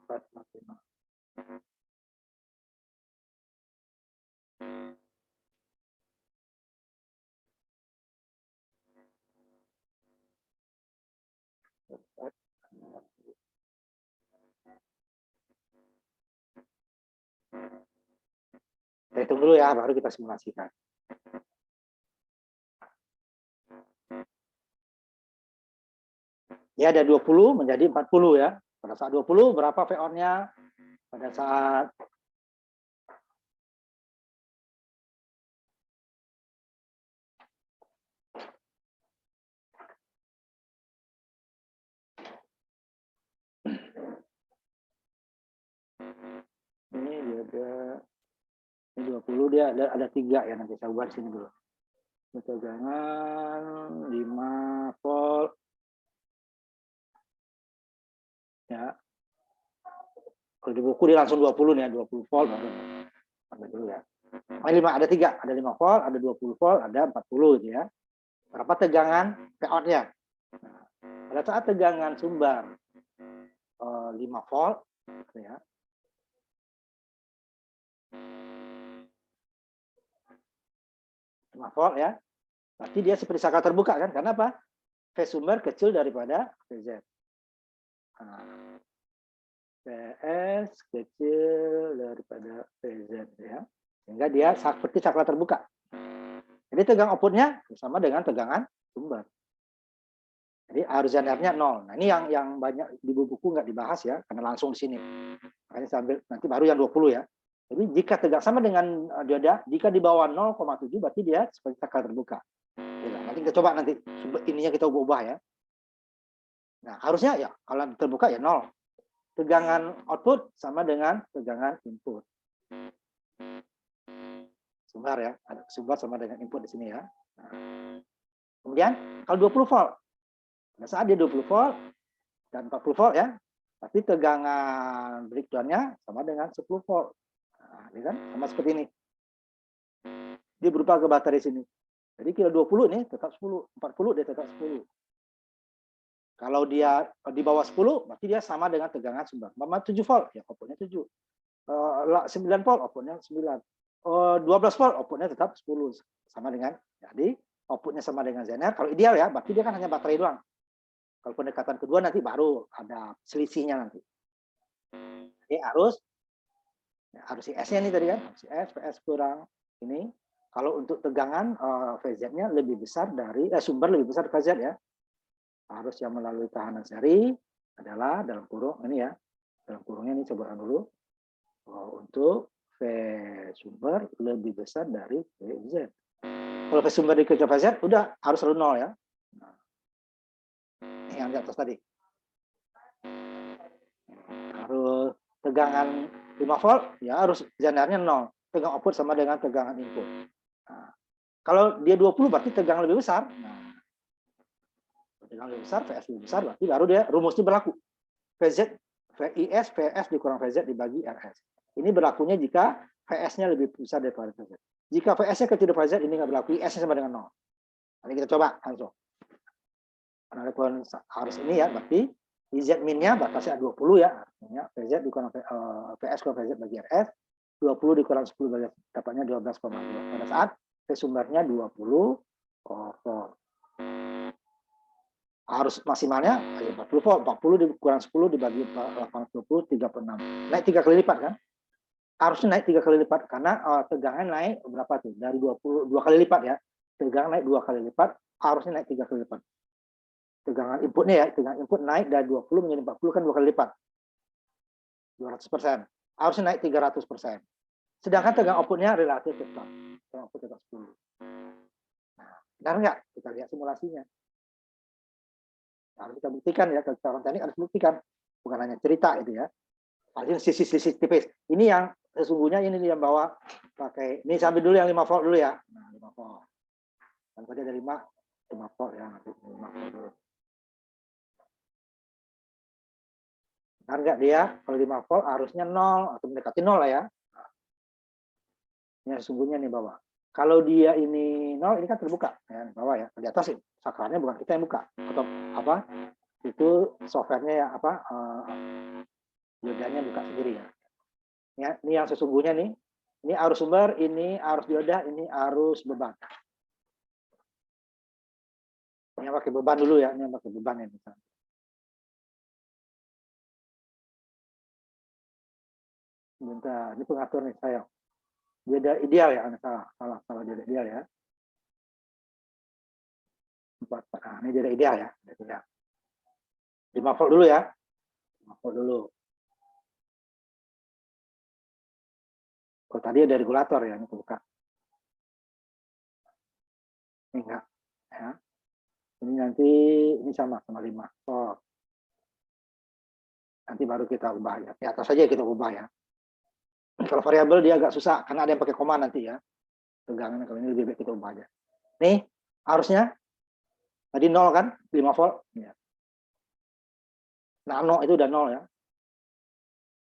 4, 65. Kita hitung dulu ya, baru kita simulasikan. Ya, ada 20 menjadi 40 ya. Pada saat 20 berapa VO-nya? Pada saat ini dia ada ini 20 dia ada 3 ya, nanti saya buat sini dulu. Tegangan 5 volt Ya. Kalau di buku dia langsung 20 nih ya, 20 volt baru. Ambil dulu ya. Ada 3, ada 5 volt, ada 20 volt, ada 40 gitu ya. Berapa tegangan Pout-nya? Nah, pada saat tegangan sumber 5 volt ya. 5 volt ya. Berarti dia seperti saklar terbuka kan? Karena apa? V sumber kecil daripada VZ. Nah, PS kecil daripada VZ ya. Sehingga dia seperti saklar terbuka. Jadi tegangan output-nya sama dengan tegangan sumber. Jadi arus ZR-nya 0. Nah, ini yang banyak di buku nggak dibahas ya, karena langsung di sini. Makanya sambil nanti baru yang 20 ya. Jadi jika tegangan sama dengan dioda, jika di bawah 0,7 berarti dia seperti saklar terbuka. Ya, nanti kita coba nanti ininya kita ubah ya. Nah, harusnya ya kalau terbuka ya 0. Tegangan output sama dengan tegangan input. Sumber ya, ada sumber sama dengan input di sini ya. Nah, kemudian kalau 20 volt, pada saat dia 20 volt dan 40 volt ya, tapi tegangan breakdown-nya sama dengan 10 volt. Nah, ini kan sama seperti ini. Dia berupa ke baterai sini. Jadi kilo 20 ini tetap 10, 40 dia tetap 10. Kalau dia di bawah 10, berarti dia sama dengan tegangan sumber. 7 volt, ya outputnya 7. 9 volt, outputnya 9. 12 volt, outputnya tetap 10. Sama dengan, jadi outputnya sama dengan ZR. Kalau ideal ya, berarti dia kan hanya baterai doang. Kalau pendekatan kedua nanti baru ada selisihnya nanti. Jadi harus IS-nya nih tadi kan, PS kurang ini. Kalau untuk tegangan VZ-nya lebih besar dari sumber lebih besar VZ ya. Harus yang melalui tahanan seri adalah dalam kurung ini ya. Dalam kurungnya ini coba dulu. Untuk V sumber lebih besar dari VZ. Kalau V sumber dikecil VZ udah harus selalu 0 ya. Nah, yang di atas tadi. Harus tegangan 5 volt ya harus ZR-nya 0. Tegangan output sama dengan tegangan input. Nah, kalau dia 20 berarti tegangan lebih besar. Nah, tegangan lebih besar, VS lebih besar berarti baru dia rumusnya berlaku. VZ, VIS, VS dikurang VZ dibagi RS. Ini berlakunya jika VS-nya lebih besar daripada VZ. Jika VS-nya kecil dari VZ ini nggak berlaku, IS-nya sama dengan 0. Nanti kita coba langsung. Karena harus ini ya, berarti IZ min-nya batasnya 20 ya, artinya VZ dikurang VS kurang VZ bagi RS, 20 dikurang 10 bagi dapatnya 12,2. Pada saat V sumbernya 20 volt. Harus maksimalnya 40 volt, 40 dikurang 10 dibagi 820, 36. Naik 3 kali lipat kan? Harusnya naik 3 kali lipat karena tegangan naik berapa tuh? Dari 20 2 kali lipat ya. Tegangan naik 2 kali lipat, harusnya naik 3 kali lipat. Tegangan inputnya ya, tegangan input naik dari 20 menjadi 40 kan 2 kali lipat. 200%. Harusnya naik 300%. Sedangkan tegangan outputnya relatif tetap. Tegangan output tetap 10. Nah, benar nggak? Kita lihat simulasinya. Harus kita buktikan ya, kalau teknik harus buktikan. Bukan hanya cerita itu ya. Paling sisi-sisi tipis. Ini yang sesungguhnya ini yang bawa pakai. Ini sambil dulu yang 5 volt dulu ya. Nah, 5 volt. Dan tadi ada 5 volt ya. Nanti 5 volt dulu. Benar nggak dia? Kalau 5 volt harusnya 0 atau mendekati 0 lah ya. Ini sesungguhnya nih bawah. Kalau dia ini 0, ini kan terbuka ya di bawah ya. Di atas saklarnya bukan kita yang buka atau apa? Itu softwarenya ya apa? Diodanya buka sendiri ya. Ya, ini yang sesungguhnya nih. Ini arus sumber, ini arus dioda, ini arus beban. Ini yang pakai beban dulu ya, ini yang pakai beban ya misalnya. Bentar, ini pengatur nih saya. Dioda ideal ya, salah dioda ideal ya. 4, nah, ini dioda ideal ya. 5 volt dulu ya. 5 volt dulu. Oh, tadi ada regulator ya, ini kebuka. Ini enggak. Ya. Ini nanti, ini sama 5 volt. Nanti baru kita ubah ya. Di atas saja kita ubah ya. Kalau variabel dia agak susah, karena ada yang pakai koma nanti ya. Tegangan, kalau ini lebih baik kita ubah aja. Nih, harusnya tadi 0 kan, 5 volt. Ya. Nano itu udah 0 ya.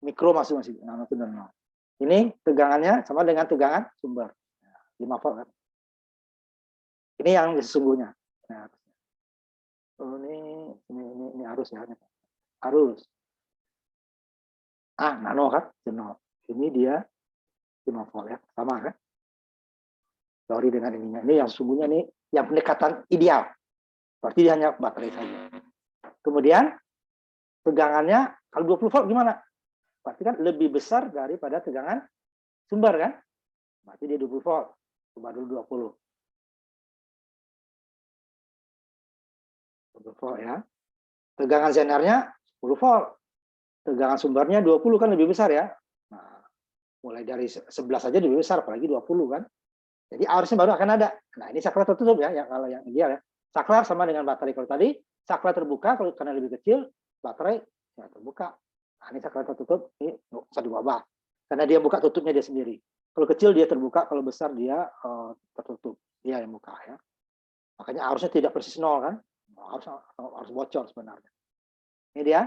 Mikro masih nano itu udah 0. Ini tegangannya sama dengan tegangan sumber. 5 volt kan. Ini yang sesungguhnya. Nah, ini arus ya. Arus. Nano kan, 0. Ini dia 5 volt ya. Sama kan? Sorry dengan ininya. Ini yang sesungguhnya nih, yang pendekatan ideal. Berarti dia hanya baterai saja. Kemudian tegangannya kalau 20 volt gimana? Berarti kan lebih besar daripada tegangan sumber kan? Berarti dia 20 volt. Coba dulu 20. 20 volt ya. Tegangan Zenernya 10 volt. Tegangan sumbernya 20 kan lebih besar ya. Nah, mulai dari 11 saja lebih besar, apalagi 20 kan. Jadi arusnya baru akan ada. Nah, ini saklar tertutup ya, kalau yang ideal ya. Saklar sama dengan baterai. Kalau tadi saklar terbuka, kalau karena lebih kecil, baterai ya terbuka. Nah, ini saklar tertutup, ini nggak usah diubah. Karena dia buka tutupnya dia sendiri. Kalau kecil dia terbuka, kalau besar dia tertutup. Dia yang buka ya. Makanya arusnya tidak persis 0 kan. Harus bocor sebenarnya. Ini dia.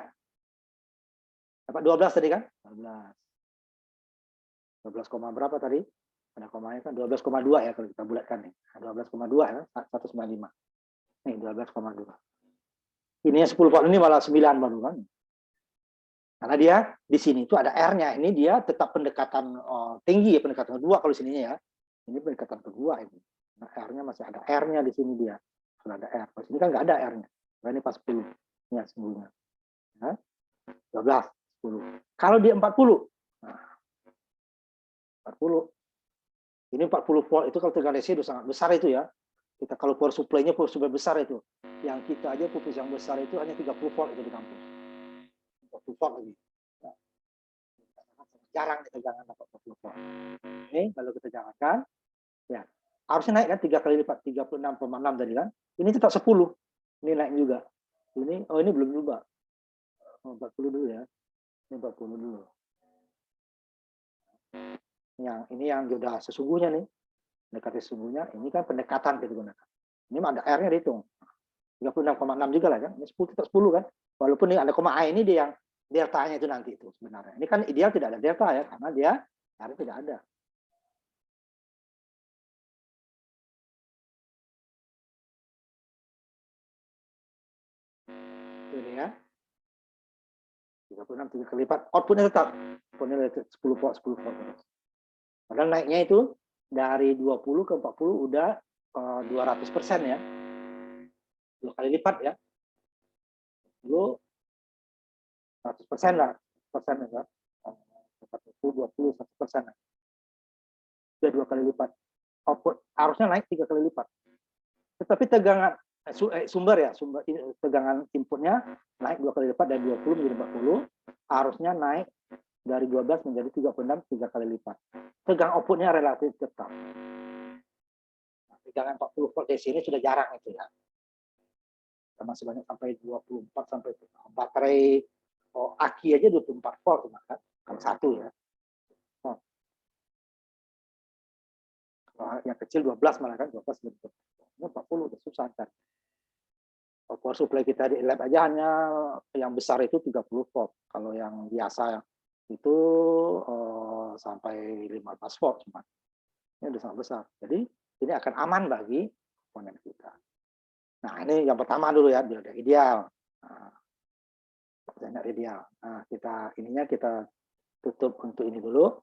Dapat 12 tadi kan? 12. 12, berapa tadi? Ada komanya kan 12,2 ya kalau kita bulatkan nih. 12,2 ya, 195. Nih 12,2. Ini 10 volt ini malah 9 baru kan. Karena dia di sini itu ada R-nya. Ini dia tetap pendekatan tinggi ya, pendekatan kedua kalau sininya ya. Ini pendekatan kedua ini. Nah, R-nya masih ada R-nya di sini dia. Sudah ada R. Di sini kan nggak ada R-nya. Nah, ini pas 10. Ini ya sebelumnya. Nah, 12, 10. Kalau di 40. Nah, 40. Ini 40 volt itu kalau tegangan DC itu sangat besar itu ya. Kita kalau power supply-nya power supply besar itu. Yang kita aja pupus yang besar itu hanya 30 volt itu di kampus. 40 volt lagi. Ya. Jarang tegangan dapat 40 volt. Ini kalau kita jalankan, ya harusnya naik kan 3 kali lipat, 36,6 tadi kan. Ini tetap 10. Ini naik juga. Ini belum berubah. 40 dulu ya. Ini 40 dulu. Ini yang sudah sesungguhnya nih. Mendekati sesungguhnya, ini kan pendekatan kita gunakan. Ini ada R-nya dihitung. 36,6 juga lah kan. Ini 10 tetap 10 kan. Walaupun ini ada koma A ini dia yang delta-nya itu nanti itu sebenarnya. Ini kan ideal tidak ada delta ya karena dia R tidak ada. Ini ya. 36 3 kali lipat. Outputnya tetap. Outputnya 10 volt 10 volt. Padahal naiknya itu dari 20 ke 40 udah 200% ya. 2 kali lipat ya. Dulu 100% lah. Persen ya. 20 100%. Sudah 2 kali lipat. Output harusnya naik 3 kali lipat. Tetapi tegangan sumber ya, tegangan inputnya naik 2 kali lipat dari 20 menjadi 40, harusnya naik dari 12 menjadi 36 3 kali lipat. Tegangan outputnya relatif tetap. Nah, tegangan 40 volt DC ini sudah jarang itu ya. Masih banyak sampai 24 sampai baterai aki aja 24 volt kan, kalau satu ya. Yang kecil 12 malah kan, 12 lebih. 40 udah susah kan. Power supply kita di lab aja hanya yang besar itu 30 volt. Kalau yang biasa itu sampai 15 volt cuma. Ini udah sangat besar. Jadi ini akan aman bagi komponen kita. Nah, ini yang pertama dulu ya, biar ideal. Nah, ideal. Nah, kita tutup untuk ini dulu.